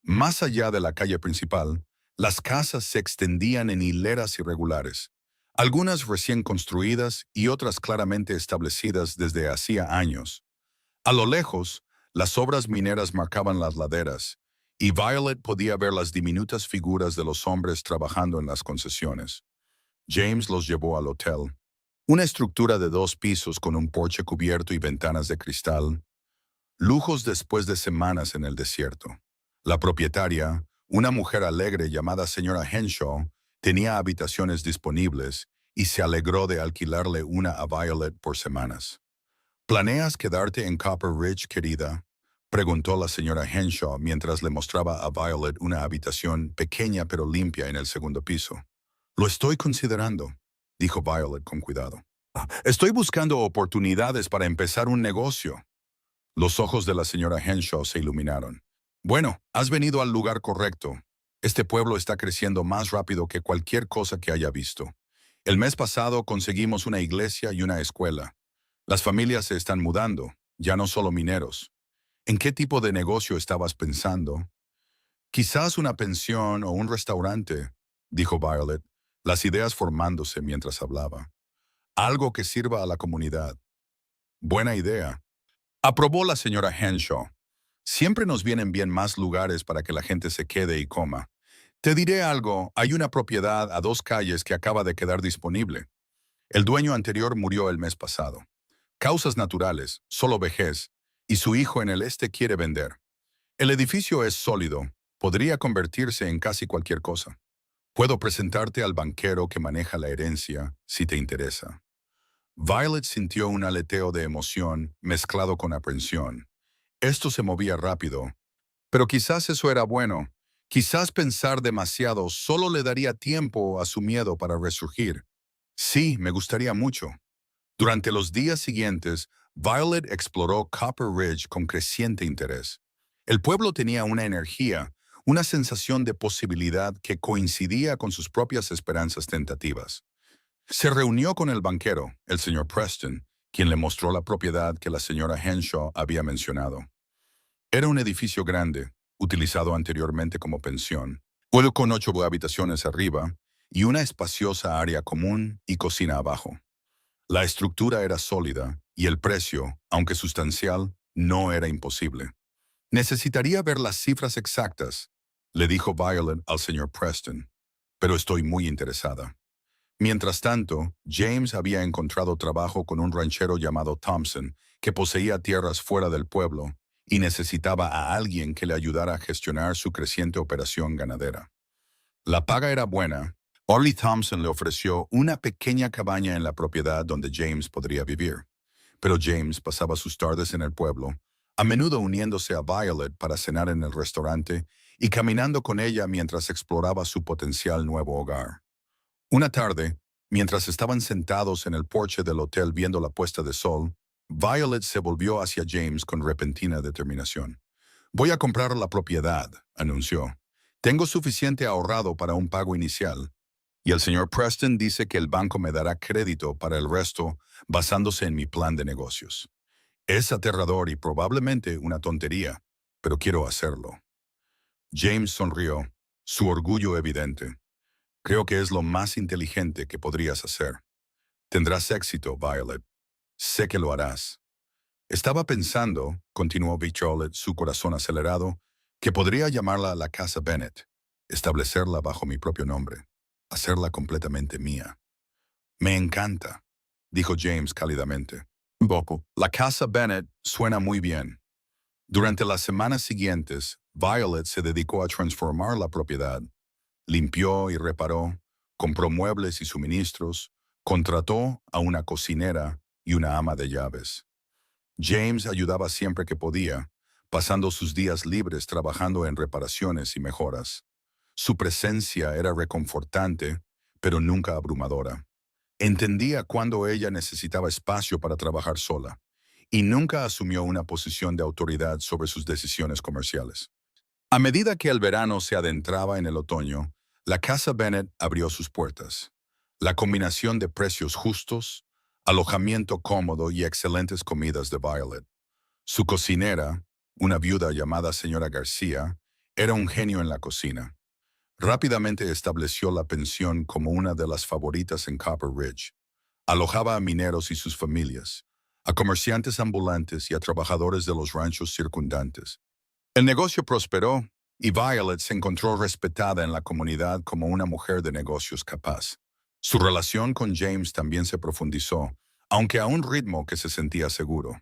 Más allá de la calle principal, las casas se extendían en hileras irregulares, algunas recién construidas y otras claramente establecidas desde hacía años. A lo lejos, las obras mineras marcaban las laderas, y Violet podía ver las diminutas figuras de los hombres trabajando en las concesiones. James los llevó al hotel, una estructura de 2 pisos con un porche cubierto y ventanas de cristal, lujos después de semanas en el desierto. La propietaria, una mujer alegre llamada señora Henshaw, tenía habitaciones disponibles y se alegró de alquilarle una a Violet por semanas. ¿Planeas quedarte en Copper Ridge, querida?, preguntó la señora Henshaw mientras le mostraba a Violet una habitación pequeña pero limpia en el segundo piso. Lo estoy considerando, dijo Violet con cuidado. Estoy buscando oportunidades para empezar un negocio. Los ojos de la señora Henshaw se iluminaron. Bueno, has venido al lugar correcto. Este pueblo está creciendo más rápido que cualquier cosa que haya visto. El mes pasado conseguimos una iglesia y una escuela. Las familias se están mudando, ya no solo mineros. ¿En qué tipo de negocio estabas pensando? Quizás una pensión o un restaurante, dijo Violet, las ideas formándose mientras hablaba. Algo que sirva a la comunidad. Buena idea. Aprobó la señora Henshaw. Siempre nos vienen bien más lugares para que la gente se quede y coma. Te diré algo, hay una propiedad a 2 calles que acaba de quedar disponible. El dueño anterior murió el mes pasado. Causas naturales, solo vejez, y su hijo en el este quiere vender. El edificio es sólido, podría convertirse en casi cualquier cosa. Puedo presentarte al banquero que maneja la herencia, si te interesa. Violet sintió un aleteo de emoción mezclado con aprensión. Esto se movía rápido, pero quizás eso era bueno. Quizás pensar demasiado solo le daría tiempo a su miedo para resurgir. Sí, me gustaría mucho. Durante los días siguientes, Violet exploró Copper Ridge con creciente interés. El pueblo tenía una energía, una sensación de posibilidad que coincidía con sus propias esperanzas tentativas. Se reunió con el banquero, el señor Preston, quien le mostró la propiedad que la señora Henshaw había mencionado. Era un edificio grande, utilizado anteriormente como pensión, con 8 habitaciones arriba y una espaciosa área común y cocina abajo. La estructura era sólida y el precio, aunque sustancial, no era imposible. Necesitaría ver las cifras exactas, le dijo Violet al señor Preston, pero estoy muy interesada. Mientras tanto, James había encontrado trabajo con un ranchero llamado Thompson, que poseía tierras fuera del pueblo y necesitaba a alguien que le ayudara a gestionar su creciente operación ganadera. La paga era buena. Orly Thompson le ofreció una pequeña cabaña en la propiedad donde James podría vivir. Pero James pasaba sus tardes en el pueblo, a menudo uniéndose a Violet para cenar en el restaurante y caminando con ella mientras exploraba su potencial nuevo hogar. Una tarde, mientras estaban sentados en el porche del hotel viendo la puesta de sol, Violet se volvió hacia James con repentina determinación. Voy a comprar la propiedad, anunció. Tengo suficiente ahorrado para un pago inicial, y el señor Preston dice que el banco me dará crédito para el resto basándose en mi plan de negocios. Es aterrador y probablemente una tontería, pero quiero hacerlo. James sonrió, su orgullo evidente. Creo que es lo más inteligente que podrías hacer. Tendrás éxito, Violet. Sé que lo harás. Estaba pensando, continuó Violet, su corazón acelerado, que podría llamarla la Casa Bennett, establecerla bajo mi propio nombre, hacerla completamente mía. Me encanta, dijo James cálidamente. Bopo, la Casa Bennett suena muy bien. Durante las semanas siguientes, Violet se dedicó a transformar la propiedad. Limpió y reparó, compró muebles y suministros, contrató a una cocinera y una ama de llaves. James ayudaba siempre que podía, pasando sus días libres trabajando en reparaciones y mejoras. Su presencia era reconfortante, pero nunca abrumadora. Entendía cuándo ella necesitaba espacio para trabajar sola, y nunca asumió una posición de autoridad sobre sus decisiones comerciales. A medida que el verano se adentraba en el otoño, la Casa Bennett abrió sus puertas. La combinación de precios justos, alojamiento cómodo y excelentes comidas de Violet. Su cocinera, una viuda llamada señora García, era un genio en la cocina. Rápidamente estableció la pensión como una de las favoritas en Copper Ridge. Alojaba a mineros y sus familias, a comerciantes ambulantes y a trabajadores de los ranchos circundantes. El negocio prosperó y Violet se encontró respetada en la comunidad como una mujer de negocios capaz. Su relación con James también se profundizó, aunque a un ritmo que se sentía seguro.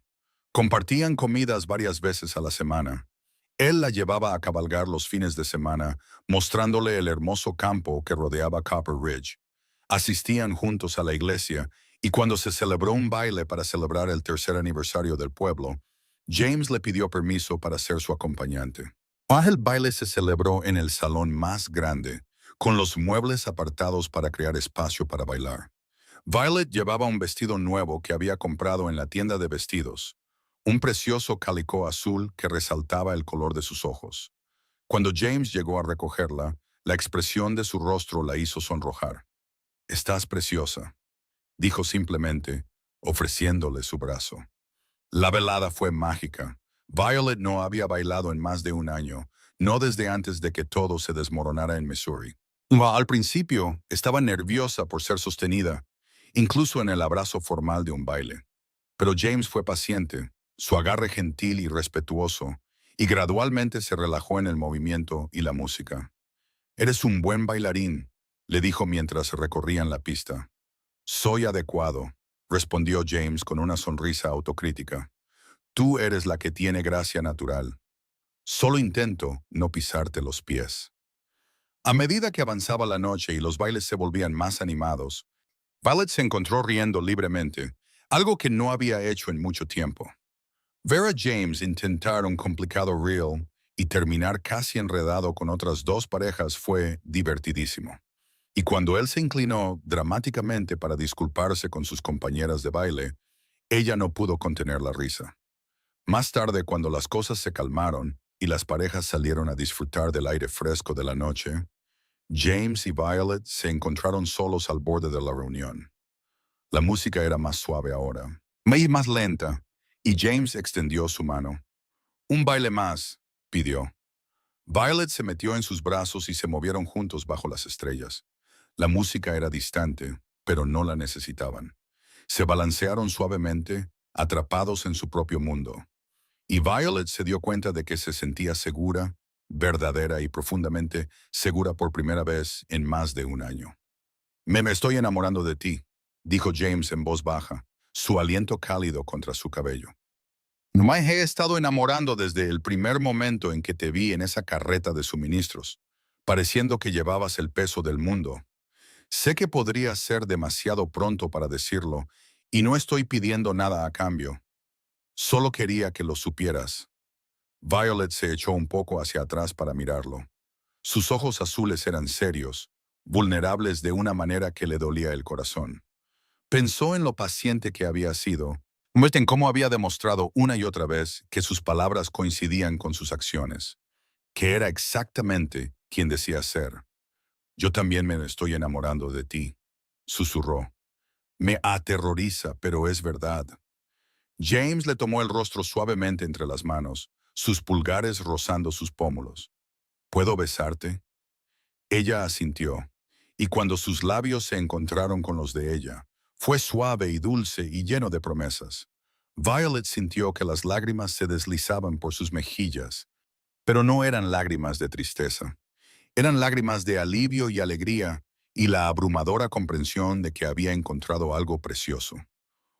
Compartían comidas varias veces a la semana. Él la llevaba a cabalgar los fines de semana, mostrándole el hermoso campo que rodeaba Copper Ridge. Asistían juntos a la iglesia y cuando se celebró un baile para celebrar el tercer aniversario del pueblo, James le pidió permiso para ser su acompañante. El baile se celebró en el salón más grande, con los muebles apartados para crear espacio para bailar. Violet llevaba un vestido nuevo que había comprado en la tienda de vestidos, un precioso calicó azul que resaltaba el color de sus ojos. Cuando James llegó a recogerla, la expresión de su rostro la hizo sonrojar. «Estás preciosa», dijo simplemente, ofreciéndole su brazo. La velada fue mágica. Violet no había bailado en más de un año, no desde antes de que todo se desmoronara en Missouri. Al principio, estaba nerviosa por ser sostenida, incluso en el abrazo formal de un baile. Pero James fue paciente, su agarre gentil y respetuoso, y gradualmente se relajó en el movimiento y la música. «Eres un buen bailarín», le dijo mientras recorrían la pista. «Soy adecuado», respondió James con una sonrisa autocrítica. «Tú eres la que tiene gracia natural. Solo intento no pisarte los pies». A medida que avanzaba la noche y los bailes se volvían más animados, Violet se encontró riendo libremente, algo que no había hecho en mucho tiempo. Ver a James intentar un complicado reel y terminar casi enredado con otras dos parejas fue divertidísimo. Y cuando él se inclinó dramáticamente para disculparse con sus compañeras de baile, ella no pudo contener la risa. Más tarde, cuando las cosas se calmaron y las parejas salieron a disfrutar del aire fresco de la noche, James y Violet se encontraron solos al borde de la reunión. La música era más suave ahora, más lenta, y James extendió su mano. «Un baile más», pidió. Violet se metió en sus brazos y se movieron juntos bajo las estrellas. La música era distante, pero no la necesitaban. Se balancearon suavemente, atrapados en su propio mundo. Y Violet se dio cuenta de que se sentía segura, verdadera y profundamente segura por primera vez en más de un año. «Me estoy enamorando de ti», dijo James en voz baja, su aliento cálido contra su cabello. «Me he estado enamorando desde el primer momento en que te vi en esa carreta de suministros, pareciendo que llevabas el peso del mundo. Sé que podría ser demasiado pronto para decirlo, y no estoy pidiendo nada a cambio. Solo quería que lo supieras». Violet se echó un poco hacia atrás para mirarlo. Sus ojos azules eran serios, vulnerables de una manera que le dolía el corazón. Pensó en lo paciente que había sido, en cómo había demostrado una y otra vez que sus palabras coincidían con sus acciones, que era exactamente quien decía ser. «Yo también me estoy enamorando de ti», susurró. «Me aterroriza, pero es verdad». James le tomó el rostro suavemente entre las manos, sus pulgares rozando sus pómulos. «¿Puedo besarte?». Ella asintió, y cuando sus labios se encontraron con los de ella, fue suave y dulce y lleno de promesas. Violet sintió que las lágrimas se deslizaban por sus mejillas, pero no eran lágrimas de tristeza. Eran lágrimas de alivio y alegría y la abrumadora comprensión de que había encontrado algo precioso.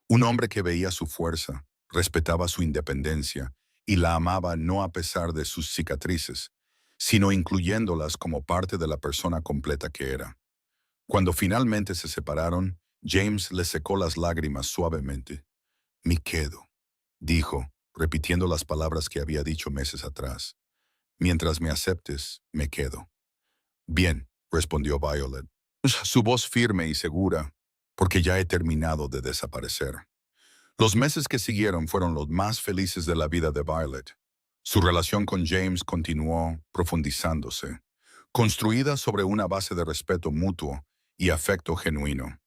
Un hombre que veía su fuerza, respetaba su independencia y la amaba no a pesar de sus cicatrices, sino incluyéndolas como parte de la persona completa que era. Cuando finalmente se separaron, James le secó las lágrimas suavemente. «Me quedo», dijo, repitiendo las palabras que había dicho meses atrás. «Mientras me aceptes, me quedo». «Bien», respondió Violet, su voz firme y segura, «porque ya he terminado de desaparecer». Los meses que siguieron fueron los más felices de la vida de Violet. Su relación con James continuó profundizándose, construida sobre una base de respeto mutuo y afecto genuino.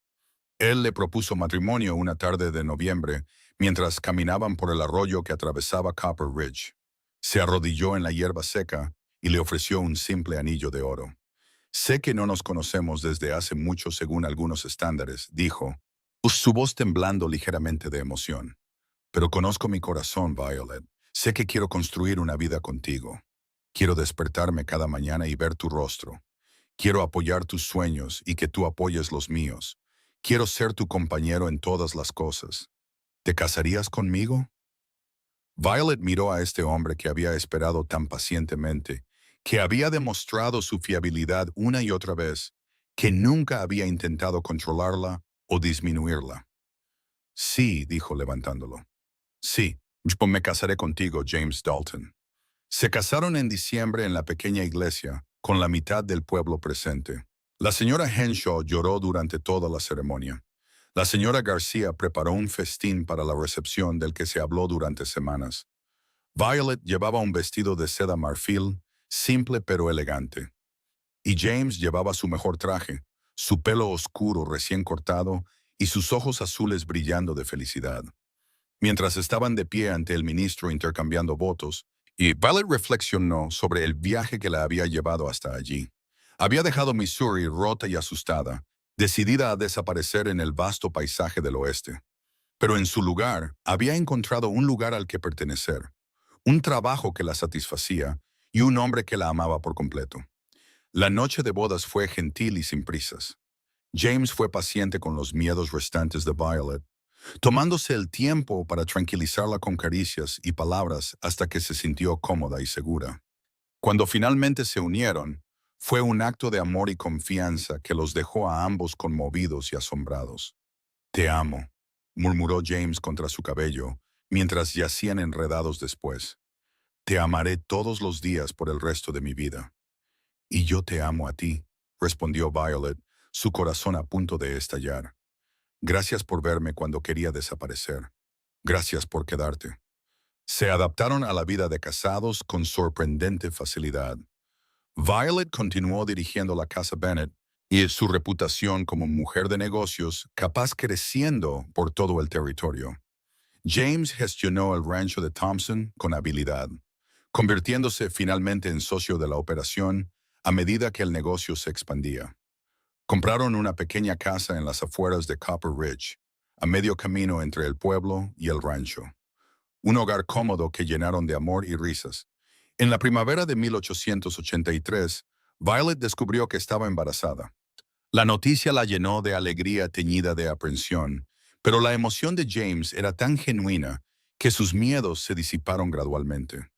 Él le propuso matrimonio una tarde de noviembre mientras caminaban por el arroyo que atravesaba Copper Ridge. Se arrodilló en la hierba seca y le ofreció un simple anillo de oro. Sé que no nos conocemos desde hace mucho según algunos estándares, dijo, su voz temblando ligeramente de emoción. Pero conozco mi corazón, Violet. Sé que quiero construir una vida contigo. Quiero despertarme cada mañana y ver tu rostro. Quiero apoyar tus sueños y que tú apoyes los míos. Quiero ser tu compañero en todas las cosas. ¿Te casarías conmigo? Violet miró a este hombre que había esperado tan pacientemente, que había demostrado su fiabilidad una y otra vez, que nunca había intentado controlarla o disminuirla. Sí, dijo levantándolo. Sí, yo me casaré contigo, James Dalton. Se casaron en diciembre en la pequeña iglesia, con la mitad del pueblo presente. La señora Henshaw lloró durante toda la ceremonia. La señora García preparó un festín para la recepción del que se habló durante semanas. Violet llevaba un vestido de seda marfil, simple pero elegante. Y James llevaba su mejor traje, su pelo oscuro recién cortado y sus ojos azules brillando de felicidad. Mientras estaban de pie ante el ministro intercambiando votos, y Violet reflexionó sobre el viaje que la había llevado hasta allí. Había dejado Missouri rota y asustada, decidida a desaparecer en el vasto paisaje del oeste. Pero en su lugar, había encontrado un lugar al que pertenecer, un trabajo que la satisfacía y un hombre que la amaba por completo. La noche de bodas fue gentil y sin prisas. James fue paciente con los miedos restantes de Violet, tomándose el tiempo para tranquilizarla con caricias y palabras hasta que se sintió cómoda y segura. Cuando finalmente se unieron, fue un acto de amor y confianza que los dejó a ambos conmovidos y asombrados. «Te amo», murmuró James contra su cabello, mientras yacían enredados después. «Te amaré todos los días por el resto de mi vida». «Y yo te amo a ti», respondió Violet, su corazón a punto de estallar. «Gracias por verme cuando quería desaparecer. Gracias por quedarte». Se adaptaron a la vida de casados con sorprendente facilidad. Violet continuó dirigiendo la casa Bennett y su reputación como mujer de negocios capaz creciendo por todo el territorio. James gestionó el rancho de Thompson con habilidad, convirtiéndose finalmente en socio de la operación a medida que el negocio se expandía. Compraron una pequeña casa en las afueras de Copper Ridge, a medio camino entre el pueblo y el rancho. Un hogar cómodo que llenaron de amor y risas. En la primavera de 1883, Violet descubrió que estaba embarazada. La noticia la llenó de alegría teñida de aprensión, pero la emoción de James era tan genuina que sus miedos se disiparon gradualmente.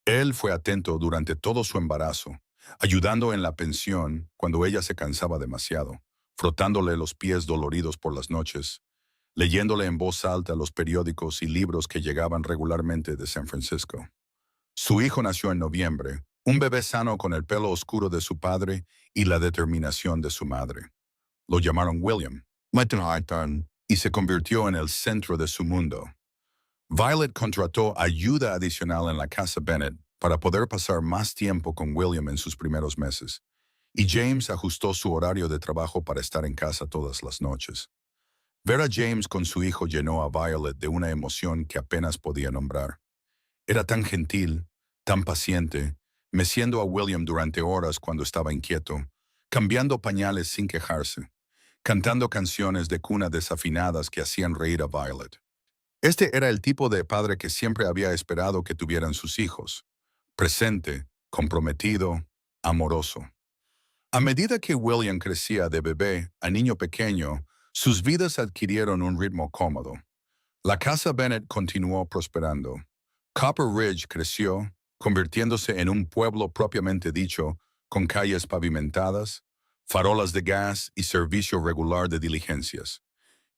Él fue atento durante todo su embarazo, ayudando en la pensión cuando ella se cansaba demasiado, frotándole los pies doloridos por las noches, leyéndole en voz alta los periódicos y libros que llegaban regularmente de San Francisco. Su hijo nació en noviembre, un bebé sano con el pelo oscuro de su padre y la determinación de su madre. Lo llamaron William y se convirtió en el centro de su mundo. Violet contrató ayuda adicional en la casa Bennett para poder pasar más tiempo con William en sus primeros meses, y James ajustó su horario de trabajo para estar en casa todas las noches. Ver a James con su hijo llenó a Violet de una emoción que apenas podía nombrar. Era tan gentil, tan paciente, meciendo a William durante horas cuando estaba inquieto, cambiando pañales sin quejarse, cantando canciones de cuna desafinadas que hacían reír a Violet. Este era el tipo de padre que siempre había esperado que tuvieran sus hijos: presente, comprometido, amoroso. A medida que William crecía de bebé a niño pequeño, sus vidas adquirieron un ritmo cómodo. La casa Bennett continuó prosperando. Copper Ridge creció, convirtiéndose en un pueblo propiamente dicho, con calles pavimentadas, farolas de gas y servicio regular de diligencias.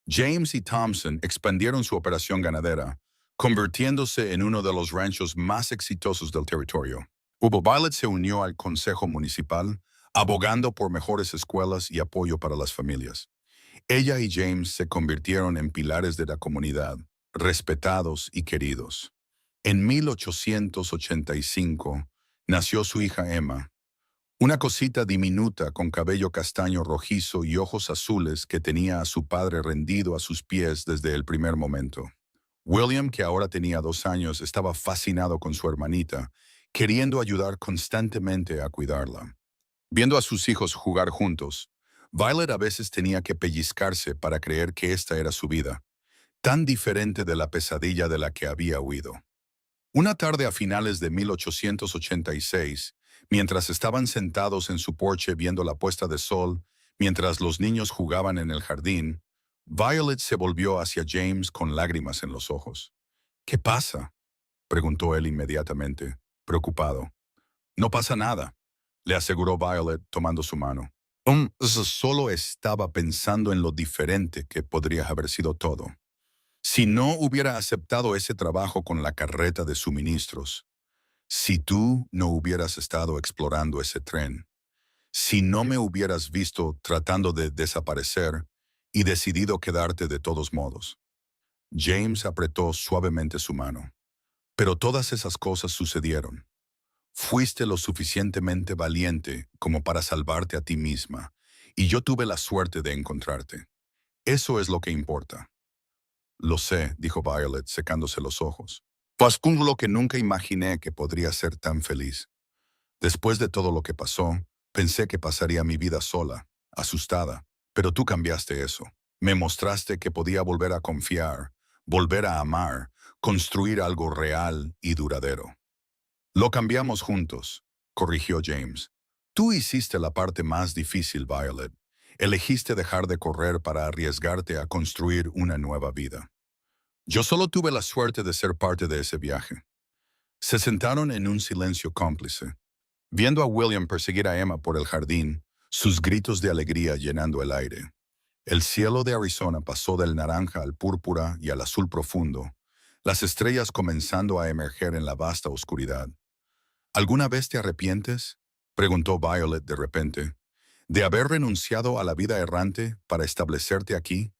James y Thompson expandieron su operación ganadera, convirtiéndose en uno de los ranchos más exitosos del territorio. Violet se unió al consejo municipal, abogando por mejores escuelas y apoyo para las familias. Ella y James se convirtieron en pilares de la comunidad, respetados y queridos. En 1885 nació su hija Emma, Una cosita diminuta con cabello castaño rojizo y ojos azules que tenía a su padre rendido a sus pies desde el primer momento. William, que ahora tenía 2 años, estaba fascinado con su hermanita, queriendo ayudar constantemente a cuidarla. Viendo a sus hijos jugar juntos, Violet a veces tenía que pellizcarse para creer que esta era su vida, tan diferente de la pesadilla de la que había huido. Una tarde a finales de 1886, mientras estaban sentados en su porche viendo la puesta de sol, mientras los niños jugaban en el jardín, Violet se volvió hacia James con lágrimas en los ojos. ¿Qué pasa?, preguntó él inmediatamente, preocupado. No pasa nada, le aseguró Violet tomando su mano. Solo estaba pensando en lo diferente que podría haber sido todo. Si no hubiera aceptado ese trabajo con la carreta de suministros, si tú no hubieras estado explorando ese tren, si no me hubieras visto tratando de desaparecer y decidido quedarte de todos modos. James apretó suavemente su mano. Pero todas esas cosas sucedieron. Fuiste lo suficientemente valiente como para salvarte a ti misma, y yo tuve la suerte de encontrarte. Eso es lo que importa. Lo sé, dijo Violet, secándose los ojos. Pascún lo que nunca imaginé que podría ser tan feliz. Después de todo lo que pasó, pensé que pasaría mi vida sola, asustada, pero tú cambiaste eso. Me mostraste que podía volver a confiar, volver a amar, construir algo real y duradero. Lo cambiamos juntos, corrigió James. Tú hiciste la parte más difícil, Violet. Elegiste dejar de correr para arriesgarte a construir una nueva vida. Yo solo tuve la suerte de ser parte de ese viaje. Se sentaron en un silencio cómplice, viendo a William perseguir a Emma por el jardín, sus gritos de alegría llenando el aire. El cielo de Arizona pasó del naranja al púrpura y al azul profundo, las estrellas comenzando a emerger en la vasta oscuridad. ¿Alguna vez te arrepientes?, preguntó Violet de repente, ¿de haber renunciado a la vida errante para establecerte aquí?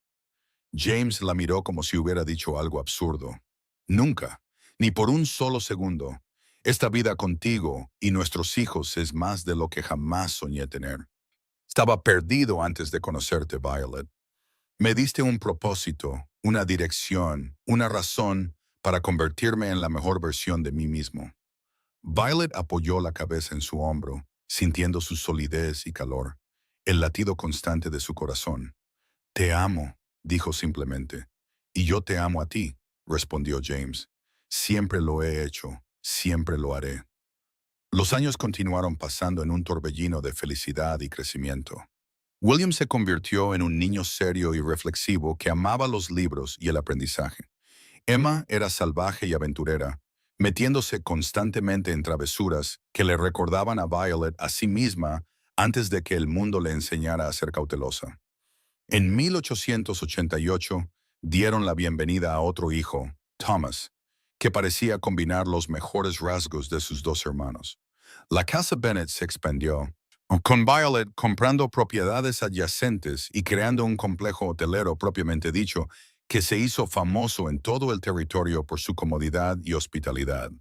James la miró como si hubiera dicho algo absurdo. Nunca, ni por un solo segundo. Esta vida contigo y nuestros hijos es más de lo que jamás soñé tener. Estaba perdido antes de conocerte, Violet. Me diste un propósito, una dirección, una razón para convertirme en la mejor versión de mí mismo. Violet apoyó la cabeza en su hombro, sintiendo su solidez y calor, el latido constante de su corazón. Te amo, dijo simplemente. Y yo te amo a ti, respondió James. Siempre lo he hecho, siempre lo haré. Los años continuaron pasando en un torbellino de felicidad y crecimiento. William se convirtió en un niño serio y reflexivo que amaba los libros y el aprendizaje. Emma era salvaje y aventurera, metiéndose constantemente en travesuras que le recordaban a Violet a sí misma antes de que el mundo le enseñara a ser cautelosa. En 1888 dieron la bienvenida a otro hijo, Thomas, que parecía combinar los mejores rasgos de sus dos hermanos. La casa Bennett se expandió, con Violet comprando propiedades adyacentes y creando un complejo hotelero propiamente dicho, que se hizo famoso en todo el territorio por su comodidad y hospitalidad.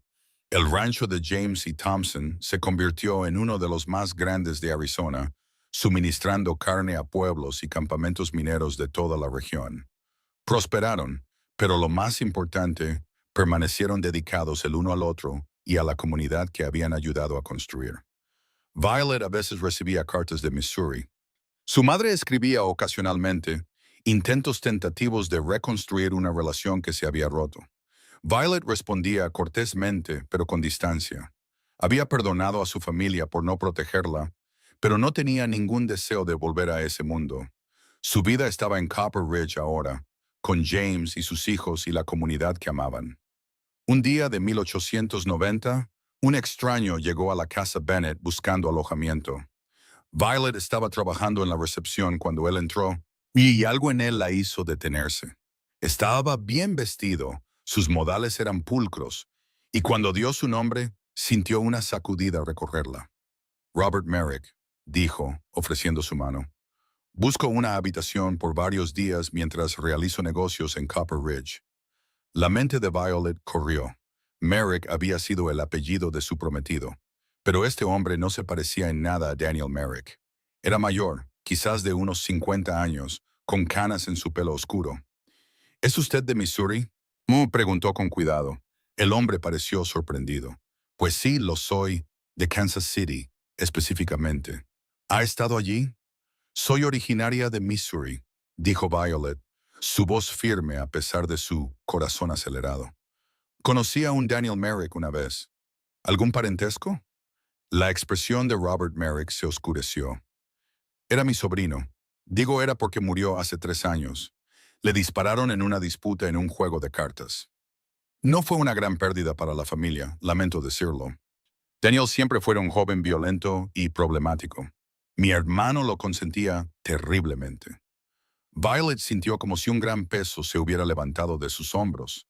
El rancho de James y Thompson se convirtió en uno de los más grandes de Arizona, suministrando carne a pueblos y campamentos mineros de toda la región. Prosperaron, pero lo más importante, permanecieron dedicados el uno al otro y a la comunidad que habían ayudado a construir. Violet a veces recibía cartas de Missouri. Su madre escribía ocasionalmente intentos tentativos de reconstruir una relación que se había roto. Violet respondía cortésmente, pero con distancia. Había perdonado a su familia por no protegerla, pero no tenía ningún deseo de volver a ese mundo. Su vida estaba en Copper Ridge ahora, con James y sus hijos y la comunidad que amaban. Un día de 1890, un extraño llegó a la casa Bennett buscando alojamiento. Violet estaba trabajando en la recepción cuando él entró, y algo en él la hizo detenerse. Estaba bien vestido, sus modales eran pulcros, y cuando dio su nombre, sintió una sacudida recorrerla. Robert Merrick, dijo, ofreciendo su mano. Busco una habitación por varios días mientras realizo negocios en Copper Ridge. La mente de Violet corrió. Merrick había sido el apellido de su prometido. Pero este hombre no se parecía en nada a Daniel Merrick. Era mayor, quizás de unos 50 años, con canas en su pelo oscuro. ¿Es usted de Missouri? Mu preguntó con cuidado. El hombre pareció sorprendido. Pues sí, lo soy, de Kansas City, específicamente. ¿Ha estado allí? Soy originaria de Missouri, dijo Violet, su voz firme a pesar de su corazón acelerado. Conocí a un Daniel Merrick una vez. ¿Algún parentesco? La expresión de Robert Merrick se oscureció. Era mi sobrino. Digo era porque murió hace 3 años. Le dispararon en una disputa en un juego de cartas. No fue una gran pérdida para la familia, lamento decirlo. Daniel siempre fue un joven violento y problemático. Mi hermano lo consentía terriblemente. Violet sintió como si un gran peso se hubiera levantado de sus hombros.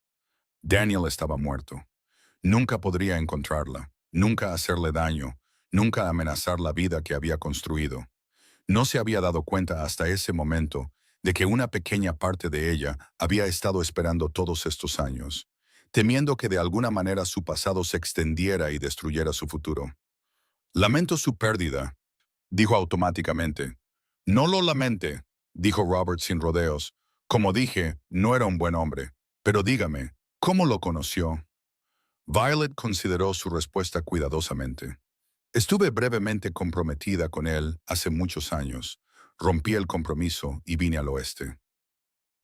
Daniel estaba muerto. Nunca podría encontrarla, nunca hacerle daño, nunca amenazar la vida que había construido. No se había dado cuenta hasta ese momento de que una pequeña parte de ella había estado esperando todos estos años, temiendo que de alguna manera su pasado se extendiera y destruyera su futuro. Lamento su pérdida, dijo automáticamente. No lo lamente, dijo Robert sin rodeos. Como dije, no era un buen hombre. Pero dígame, ¿cómo lo conoció? Violet consideró su respuesta cuidadosamente. Estuve brevemente comprometida con él hace muchos años. Rompí el compromiso y vine al oeste.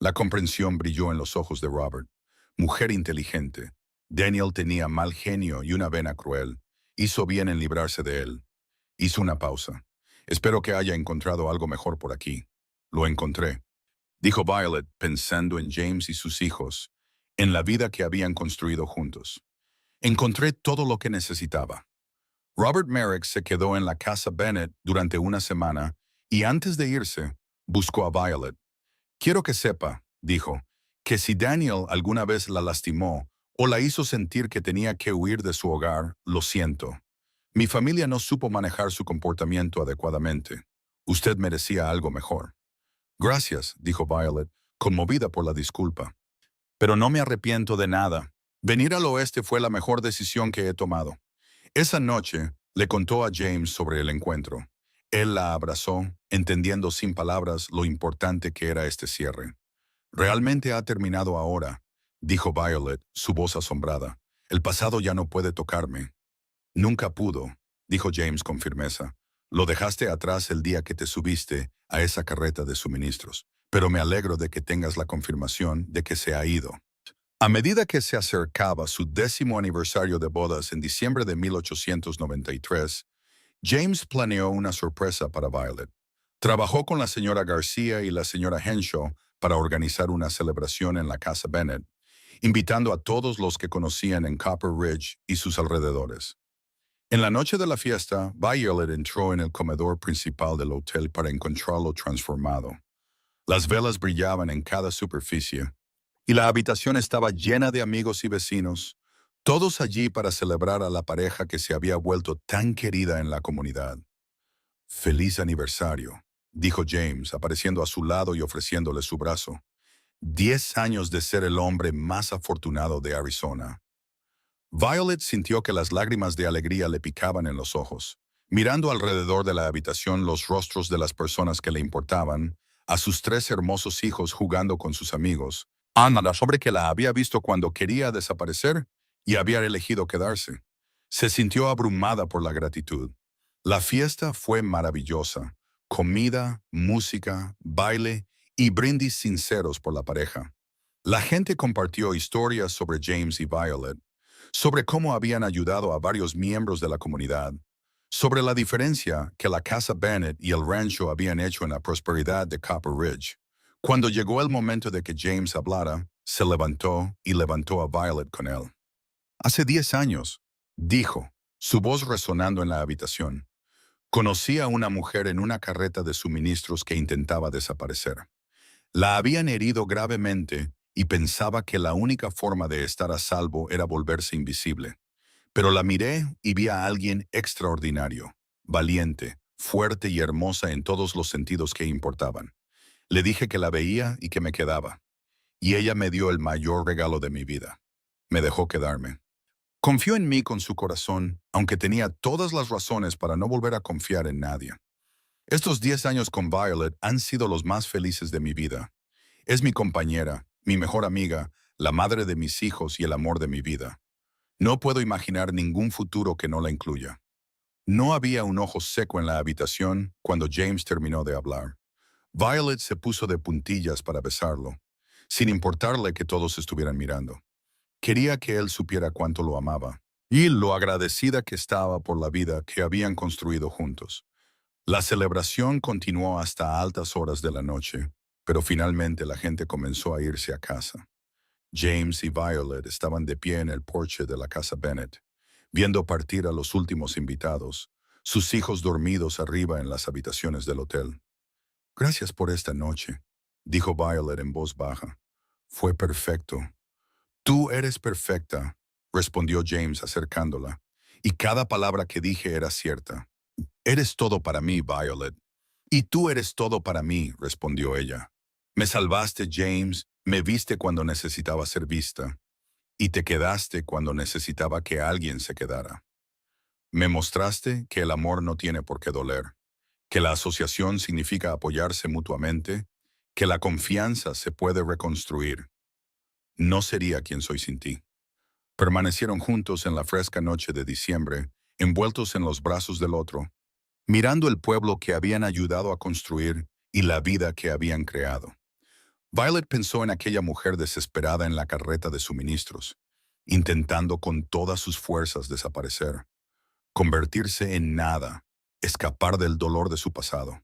La comprensión brilló en los ojos de Robert. Mujer inteligente. Daniel tenía mal genio y una vena cruel. Hizo bien en librarse de él. Hizo una pausa. Espero que haya encontrado algo mejor por aquí. Lo encontré, dijo Violet pensando en James y sus hijos, en la vida que habían construido juntos. Encontré todo lo que necesitaba. Robert Merrick se quedó en la casa Bennett durante una semana y antes de irse, buscó a Violet. Quiero que sepa, dijo, que si Daniel alguna vez la lastimó o la hizo sentir que tenía que huir de su hogar, lo siento. Mi familia no supo manejar su comportamiento adecuadamente. Usted merecía algo mejor. Gracias, dijo Violet, conmovida por la disculpa. Pero no me arrepiento de nada. Venir al oeste fue la mejor decisión que he tomado. Esa noche le contó a James sobre el encuentro. Él la abrazó, entendiendo sin palabras lo importante que era este cierre. Realmente ha terminado ahora, dijo Violet, su voz asombrada. El pasado ya no puede tocarme. Nunca pudo, dijo James con firmeza. Lo dejaste atrás el día que te subiste a esa carreta de suministros, pero me alegro de que tengas la confirmación de que se ha ido. A medida que se acercaba su 10º aniversario de bodas en diciembre de 1893, James planeó una sorpresa para Violet. Trabajó con la señora García y la señora Henshaw para organizar una celebración en la casa Bennett, invitando a todos los que conocían en Copper Ridge y sus alrededores. En la noche de la fiesta, Violet entró en el comedor principal del hotel para encontrarlo transformado. Las velas brillaban en cada superficie, y la habitación estaba llena de amigos y vecinos, todos allí para celebrar a la pareja que se había vuelto tan querida en la comunidad. «Feliz aniversario», dijo James, apareciendo a su lado y ofreciéndole su brazo. 10 años de ser el hombre más afortunado de Arizona. Violet sintió que las lágrimas de alegría le picaban en los ojos, mirando alrededor de la habitación los rostros de las personas que le importaban, a sus 3 hermosos hijos jugando con sus amigos, Ana, la sobre que la había visto cuando quería desaparecer y había elegido quedarse. Se sintió abrumada por la gratitud. La fiesta fue maravillosa. Comida, música, baile y brindis sinceros por la pareja. La gente compartió historias sobre James y Violet, sobre cómo habían ayudado a varios miembros de la comunidad, sobre la diferencia que la casa Bennett y el rancho habían hecho en la prosperidad de Copper Ridge. Cuando llegó el momento de que James hablara, se levantó y levantó a Violet con él. Hace 10 años, dijo, su voz resonando en la habitación, conocí a una mujer en una carreta de suministros que intentaba desaparecer. La habían herido gravemente y pensaba que la única forma de estar a salvo era volverse invisible. Pero la miré y vi a alguien extraordinario, valiente, fuerte y hermosa en todos los sentidos que importaban. Le dije que la veía y que me quedaba. Y ella me dio el mayor regalo de mi vida. Me dejó quedarme. Confió en mí con su corazón, aunque tenía todas las razones para no volver a confiar en nadie. Estos 10 años con Violet han sido los más felices de mi vida. Es mi compañera, mi mejor amiga, la madre de mis hijos y el amor de mi vida. No puedo imaginar ningún futuro que no la incluya. No había un ojo seco en la habitación cuando James terminó de hablar. Violet se puso de puntillas para besarlo, sin importarle que todos estuvieran mirando. Quería que él supiera cuánto lo amaba y lo agradecida que estaba por la vida que habían construido juntos. La celebración continuó hasta altas horas de la noche, pero finalmente la gente comenzó a irse a casa. James y Violet estaban de pie en el porche de la casa Bennett, viendo partir a los últimos invitados, sus hijos dormidos arriba en las habitaciones del hotel. «Gracias por esta noche», dijo Violet en voz baja. «Fue perfecto». «Tú eres perfecta», respondió James acercándola, «y cada palabra que dije era cierta». «Eres todo para mí, Violet». «Y tú eres todo para mí», respondió ella. «Me salvaste, James, me viste cuando necesitaba ser vista, y te quedaste cuando necesitaba que alguien se quedara. Me mostraste que el amor no tiene por qué doler, que la asociación significa apoyarse mutuamente, que la confianza se puede reconstruir. No sería quien soy sin ti». Permanecieron juntos en la fresca noche de diciembre, envueltos en los brazos del otro, mirando el pueblo que habían ayudado a construir y la vida que habían creado. Violet pensó en aquella mujer desesperada en la carreta de suministros, intentando con todas sus fuerzas desaparecer, convertirse en nada, escapar del dolor de su pasado.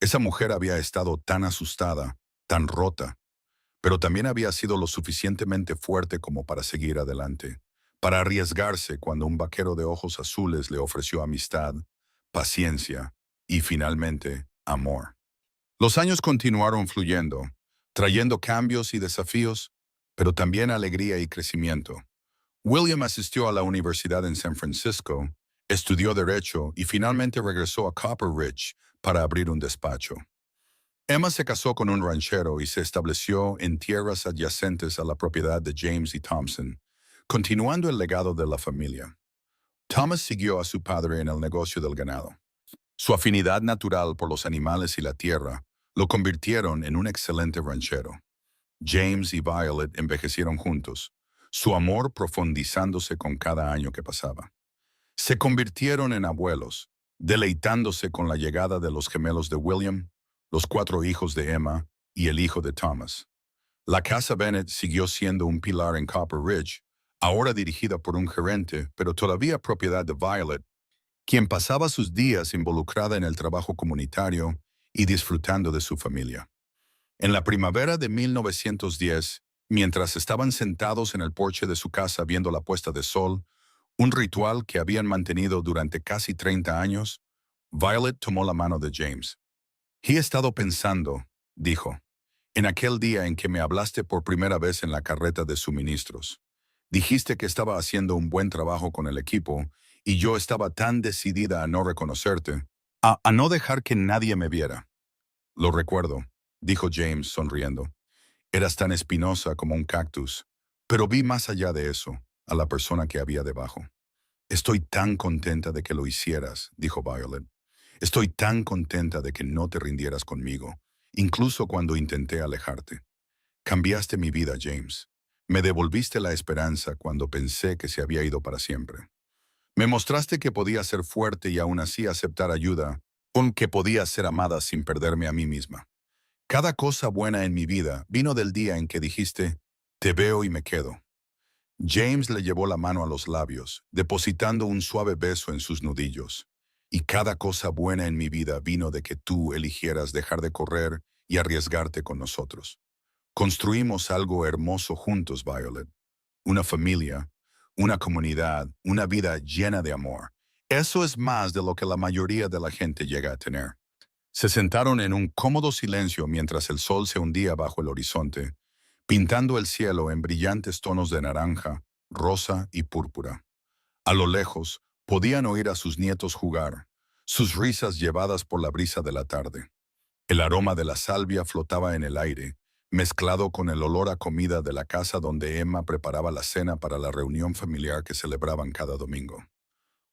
Esa mujer había estado tan asustada, tan rota, pero también había sido lo suficientemente fuerte como para seguir adelante, para arriesgarse cuando un vaquero de ojos azules le ofreció amistad, paciencia y, finalmente, amor. Los años continuaron fluyendo, trayendo cambios y desafíos, pero también alegría y crecimiento. William asistió a la universidad en San Francisco, estudió Derecho y finalmente regresó a Copper Ridge para abrir un despacho. Emma se casó con un ranchero y se estableció en tierras adyacentes a la propiedad de James y Thompson, continuando el legado de la familia. Thomas siguió a su padre en el negocio del ganado. Su afinidad natural por los animales y la tierra lo convirtieron en un excelente ranchero. James y Violet envejecieron juntos, su amor profundizándose con cada año que pasaba. Se convirtieron en abuelos, deleitándose con la llegada de los gemelos de William, los 4 hijos de Emma y el hijo de Thomas. La casa Bennett siguió siendo un pilar en Copper Ridge, ahora dirigida por un gerente, pero todavía propiedad de Violet, quien pasaba sus días involucrada en el trabajo comunitario y disfrutando de su familia. En la primavera de 1910, mientras estaban sentados en el porche de su casa viendo la puesta de sol, un ritual que habían mantenido durante casi 30 años, Violet tomó la mano de James. «He estado pensando», dijo, «en aquel día en que me hablaste por primera vez en la carreta de suministros. Dijiste que estaba haciendo un buen trabajo con el equipo y yo estaba tan decidida a no reconocerte, a no dejar que nadie me viera». «Lo recuerdo», dijo James sonriendo. «Eras tan espinosa como un cactus, pero vi más allá de eso, a la persona que había debajo». «Estoy tan contenta de que lo hicieras», dijo Violet. «Estoy tan contenta de que no te rindieras conmigo, incluso cuando intenté alejarte. Cambiaste mi vida, James. Me devolviste la esperanza cuando pensé que se había ido para siempre. Me mostraste que podía ser fuerte y aún así aceptar ayuda, con que podía ser amada sin perderme a mí misma. Cada cosa buena en mi vida vino del día en que dijiste, te veo y me quedo». James le llevó la mano a los labios, depositando un suave beso en sus nudillos. «Y cada cosa buena en mi vida vino de que tú eligieras dejar de correr y arriesgarte con nosotros. Construimos algo hermoso juntos, Violet. Una familia, una comunidad, una vida llena de amor. Eso es más de lo que la mayoría de la gente llega a tener». Se sentaron en un cómodo silencio mientras el sol se hundía bajo el horizonte, pintando el cielo en brillantes tonos de naranja, rosa y púrpura. A lo lejos, podían oír a sus nietos jugar, sus risas llevadas por la brisa de la tarde. El aroma de la salvia flotaba en el aire, mezclado con el olor a comida de la casa donde Emma preparaba la cena para la reunión familiar que celebraban cada domingo.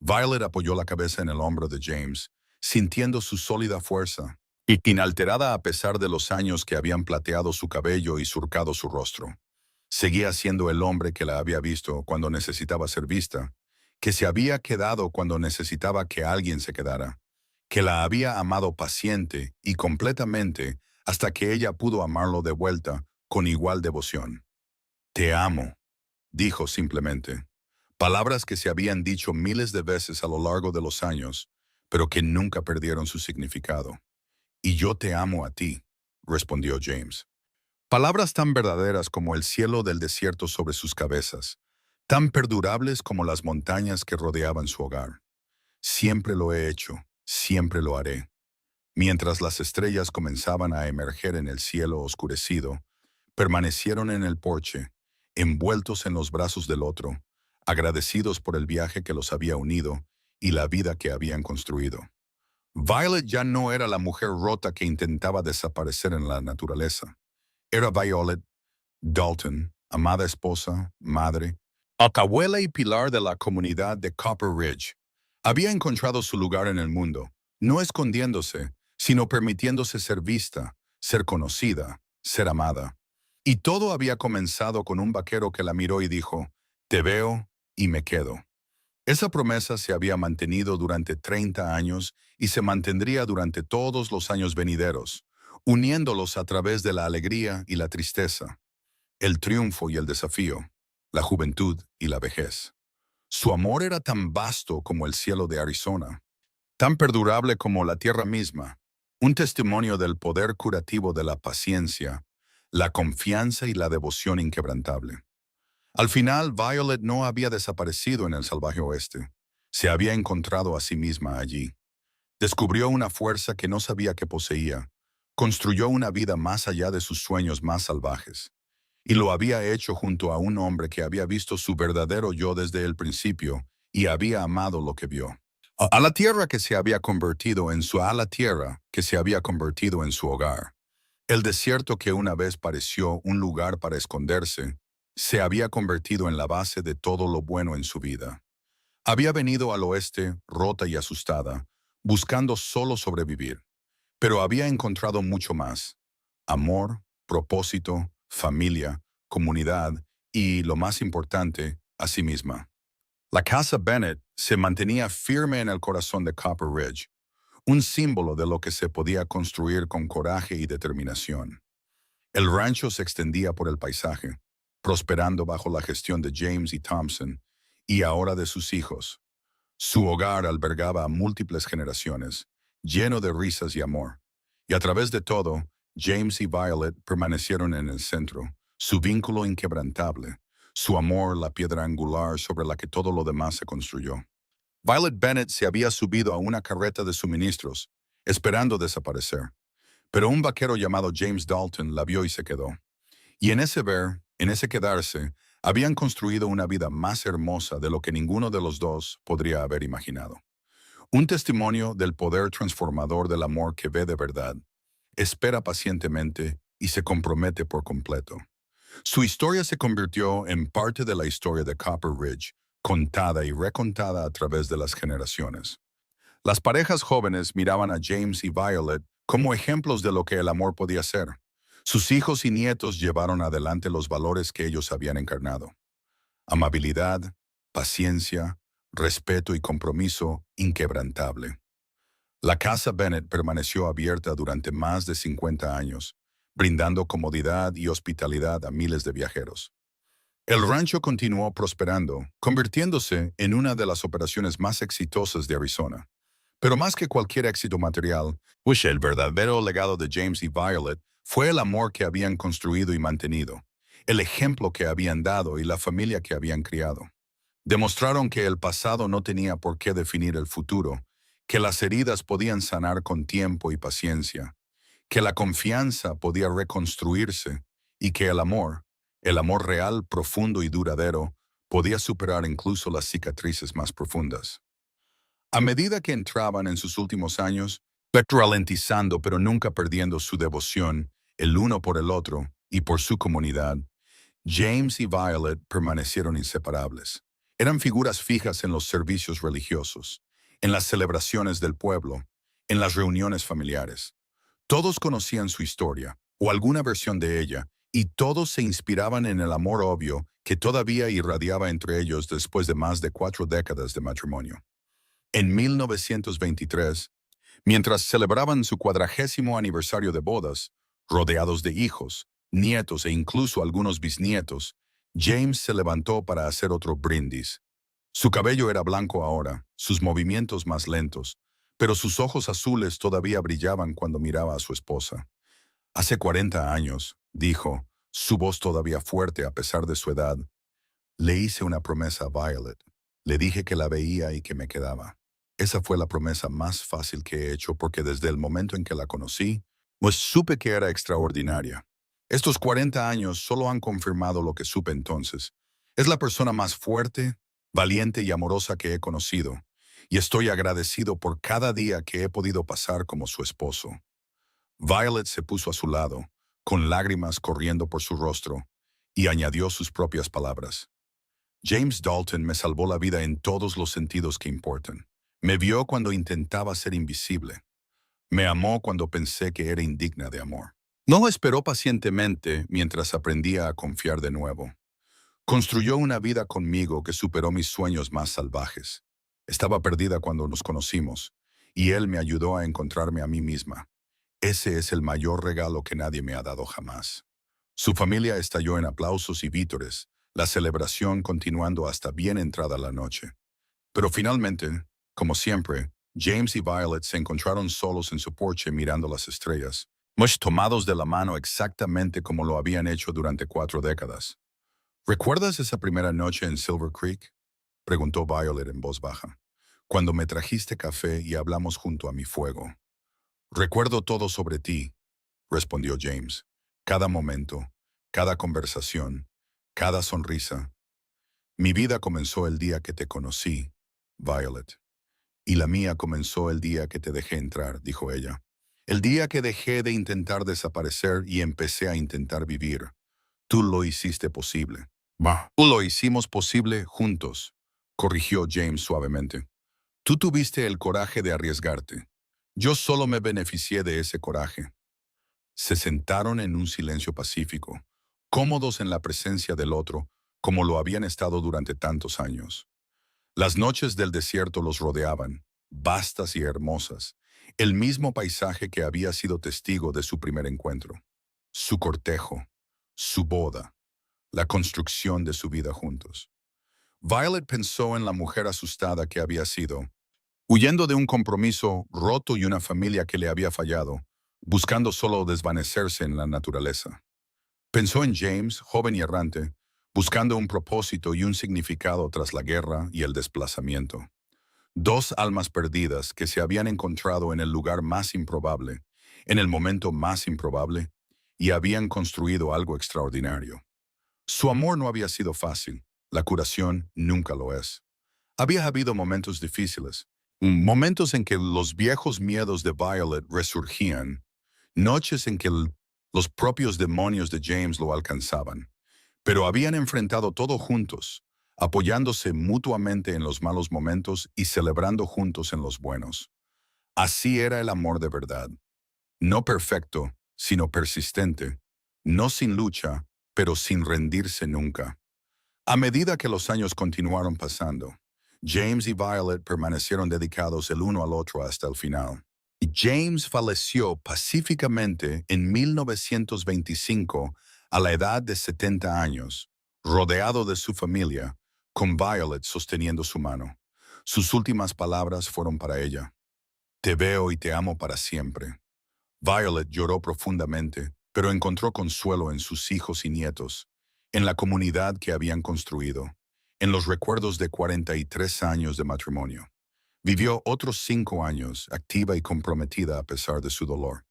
Violet apoyó la cabeza en el hombro de James, sintiendo su sólida fuerza, y inalterada a pesar de los años que habían plateado su cabello y surcado su rostro. Seguía siendo el hombre que la había visto cuando necesitaba ser vista, que se había quedado cuando necesitaba que alguien se quedara, que la había amado paciente y completamente hasta que ella pudo amarlo de vuelta con igual devoción. Te amo, dijo simplemente. Palabras que se habían dicho miles de veces a lo largo de los años, pero que nunca perdieron su significado. Y yo te amo a ti, respondió James. Palabras tan verdaderas como el cielo del desierto sobre sus cabezas, tan perdurables como las montañas que rodeaban su hogar. Siempre lo he hecho, siempre lo haré. Mientras las estrellas comenzaban a emerger en el cielo oscurecido, permanecieron en el porche, envueltos en los brazos del otro, agradecidos por el viaje que los había unido y la vida que habían construido. Violet ya no era la mujer rota que intentaba desaparecer en la naturaleza. Era Violet Dalton, amada esposa, madre, alcahuela y pilar de la comunidad de Copper Ridge. Había encontrado su lugar en el mundo, no escondiéndose, sino permitiéndose ser vista, ser conocida, ser amada. Y todo había comenzado con un vaquero que la miró y dijo, «Te veo y me quedo». Esa promesa se había mantenido durante 30 años y se mantendría durante todos los años venideros, uniéndolos a través de la alegría y la tristeza, el triunfo y el desafío, la juventud y la vejez. Su amor era tan vasto como el cielo de Arizona, tan perdurable como la tierra misma, un testimonio del poder curativo de la paciencia, la confianza y la devoción inquebrantable. Al final, Violet no había desaparecido en el salvaje oeste. Se había encontrado a sí misma allí. Descubrió una fuerza que no sabía que poseía. Construyó una vida más allá de sus sueños más salvajes. Y lo había hecho junto a un hombre que había visto su verdadero yo desde el principio y había amado lo que vio. A la tierra que se había convertido en su a la tierra que se había convertido en su hogar. El desierto que una vez pareció un lugar para esconderse, se había convertido en la base de todo lo bueno en su vida. Había venido al oeste, rota y asustada, buscando solo sobrevivir, pero había encontrado mucho más: amor, propósito, familia, comunidad y, lo más importante, a sí misma. La casa Bennett se mantenía firme en el corazón de Copper Ridge, un símbolo de lo que se podía construir con coraje y determinación. El rancho se extendía por el paisaje, prosperando bajo la gestión de James y Thompson, y ahora de sus hijos. Su hogar albergaba a múltiples generaciones, lleno de risas y amor. Y a través de todo, James y Violet permanecieron en el centro, su vínculo inquebrantable, su amor la piedra angular sobre la que todo lo demás se construyó. Violet Bennett se había subido a una carreta de suministros, esperando desaparecer. Pero un vaquero llamado James Dalton la vio y se quedó. Y en ese ver, en ese quedarse, habían construido una vida más hermosa de lo que ninguno de los dos podría haber imaginado. Un testimonio del poder transformador del amor que ve de verdad, espera pacientemente y se compromete por completo. Su historia se convirtió en parte de la historia de Copper Ridge, contada y recontada a través de las generaciones. Las parejas jóvenes miraban a James y Violet como ejemplos de lo que el amor podía ser. Sus hijos y nietos llevaron adelante los valores que ellos habían encarnado: amabilidad, paciencia, respeto y compromiso inquebrantable. La casa Bennett permaneció abierta durante más de 50 años, brindando comodidad y hospitalidad a miles de viajeros. El rancho continuó prosperando, convirtiéndose en una de las operaciones más exitosas de Arizona. Pero más que cualquier éxito material, el verdadero legado de James y Violet fue el amor que habían construido y mantenido, el ejemplo que habían dado y la familia que habían criado. Demostraron que el pasado no tenía por qué definir el futuro, que las heridas podían sanar con tiempo y paciencia, que la confianza podía reconstruirse y que el amor real, profundo y duradero, podía superar incluso las cicatrices más profundas. A medida que entraban en sus últimos años, ralentizando pero nunca perdiendo su devoción, el uno por el otro, y por su comunidad, James y Violet permanecieron inseparables. Eran figuras fijas en los servicios religiosos, en las celebraciones del pueblo, en las reuniones familiares. Todos conocían su historia, o alguna versión de ella, y todos se inspiraban en el amor obvio que todavía irradiaba entre ellos después de más de 4 décadas de matrimonio. En 1923, mientras celebraban su 40º aniversario de bodas, rodeados de hijos, nietos e incluso algunos bisnietos, James se levantó para hacer otro brindis. Su cabello era blanco ahora, sus movimientos más lentos, pero sus ojos azules todavía brillaban cuando miraba a su esposa. Hace 40 años, dijo, su voz todavía fuerte a pesar de su edad, le hice una promesa a Violet. Le dije que la veía y que me quedaba. Esa fue la promesa más fácil que he hecho porque desde el momento en que la conocí, pues supe que era extraordinaria. Estos 40 años solo han confirmado lo que supe entonces. Es la persona más fuerte, valiente y amorosa que he conocido, y estoy agradecido por cada día que he podido pasar como su esposo. Violet se puso a su lado, con lágrimas corriendo por su rostro, y añadió sus propias palabras. James Dalton me salvó la vida en todos los sentidos que importan. Me vio cuando intentaba ser invisible. Me amó cuando pensé que era indigna de amor. No esperó pacientemente mientras aprendía a confiar de nuevo. Construyó una vida conmigo que superó mis sueños más salvajes. Estaba perdida cuando nos conocimos, y él me ayudó a encontrarme a mí misma. Ese es el mayor regalo que nadie me ha dado jamás. Su familia estalló en aplausos y vítores, la celebración continuando hasta bien entrada la noche. Pero finalmente, como siempre, James y Violet se encontraron solos en su porche mirando las estrellas, muy tomados de la mano exactamente como lo habían hecho durante 4 décadas. ¿Recuerdas esa primera noche en Silver Creek?, preguntó Violet en voz baja, cuando me trajiste café y hablamos junto a mi fuego. Recuerdo todo sobre ti, respondió James. Cada momento, cada conversación, cada sonrisa. Mi vida comenzó el día que te conocí, Violet. Y la mía comenzó el día que te dejé entrar, dijo ella. El día que dejé de intentar desaparecer y empecé a intentar vivir. Tú lo hiciste posible. Bah. Tú lo hicimos posible juntos, corrigió James suavemente. Tú tuviste el coraje de arriesgarte. Yo solo me beneficié de ese coraje. Se sentaron en un silencio pacífico, cómodos en la presencia del otro, como lo habían estado durante tantos años. Las noches del desierto los rodeaban, vastas y hermosas, el mismo paisaje que había sido testigo de su primer encuentro. Su cortejo, su boda, la construcción de su vida juntos. Violet pensó en la mujer asustada que había sido, huyendo de un compromiso roto y una familia que le había fallado, buscando solo desvanecerse en la naturaleza. Pensó en James, joven y errante, buscando un propósito y un significado tras la guerra y el desplazamiento. 2 almas perdidas que se habían encontrado en el lugar más improbable, en el momento más improbable, y habían construido algo extraordinario. Su amor no había sido fácil, la curación nunca lo es. Había habido momentos difíciles, momentos en que los viejos miedos de Violet resurgían, noches en que los propios demonios de James lo alcanzaban, pero habían enfrentado todo juntos, apoyándose mutuamente en los malos momentos y celebrando juntos en los buenos. Así era el amor de verdad. No perfecto, sino persistente, no sin lucha, pero sin rendirse nunca. A medida que los años continuaron pasando, James y Violet permanecieron dedicados el uno al otro hasta el final. James falleció pacíficamente en 1925 a la edad de 70 años, rodeado de su familia, con Violet sosteniendo su mano. Sus últimas palabras fueron para ella. Te veo y te amo para siempre. Violet lloró profundamente, pero encontró consuelo en sus hijos y nietos, en la comunidad que habían construido, en los recuerdos de 43 años de matrimonio. Vivió otros 5 años, activa y comprometida a pesar de su dolor.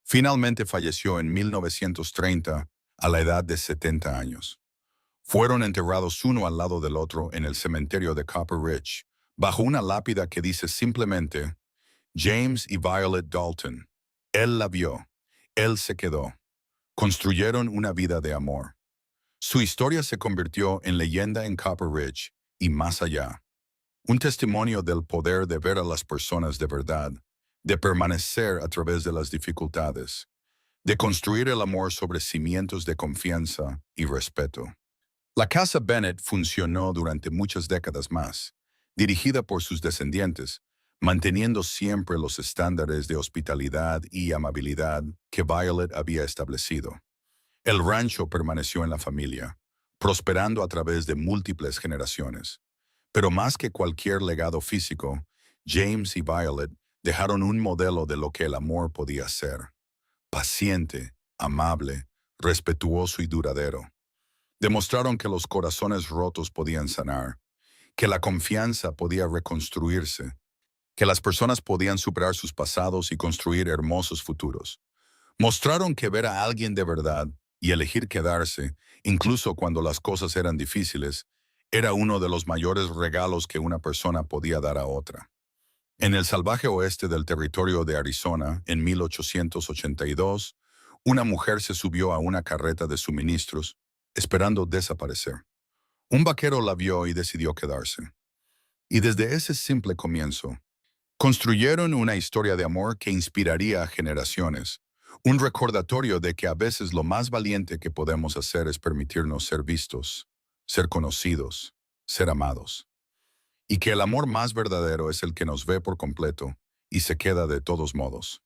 Finalmente falleció en 1930 a la edad de 70 años. Fueron enterrados uno al lado del otro en el cementerio de Copper Ridge, bajo una lápida que dice simplemente, James y Violet Dalton. Él la vio, él se quedó. Construyeron una vida de amor. Su historia se convirtió en leyenda en Copper Ridge y más allá. Un testimonio del poder de ver a las personas de verdad, de permanecer a través de las dificultades, de construir el amor sobre cimientos de confianza y respeto. La Casa Bennett funcionó durante muchas décadas más, dirigida por sus descendientes, manteniendo siempre los estándares de hospitalidad y amabilidad que Violet había establecido. El rancho permaneció en la familia, prosperando a través de múltiples generaciones. Pero más que cualquier legado físico, James y Violet dejaron un modelo de lo que el amor podía ser: paciente, amable, respetuoso y duradero. Demostraron que los corazones rotos podían sanar, que la confianza podía reconstruirse, que las personas podían superar sus pasados y construir hermosos futuros. Mostraron que ver a alguien de verdad y elegir quedarse, incluso cuando las cosas eran difíciles, era uno de los mayores regalos que una persona podía dar a otra. En el salvaje oeste del territorio de Arizona, en 1882, una mujer se subió a una carreta de suministros, esperando desaparecer. Un vaquero la vio y decidió quedarse. Y desde ese simple comienzo, construyeron una historia de amor que inspiraría a generaciones, un recordatorio de que a veces lo más valiente que podemos hacer es permitirnos ser vistos, ser conocidos, ser amados. Y que el amor más verdadero es el que nos ve por completo y se queda de todos modos.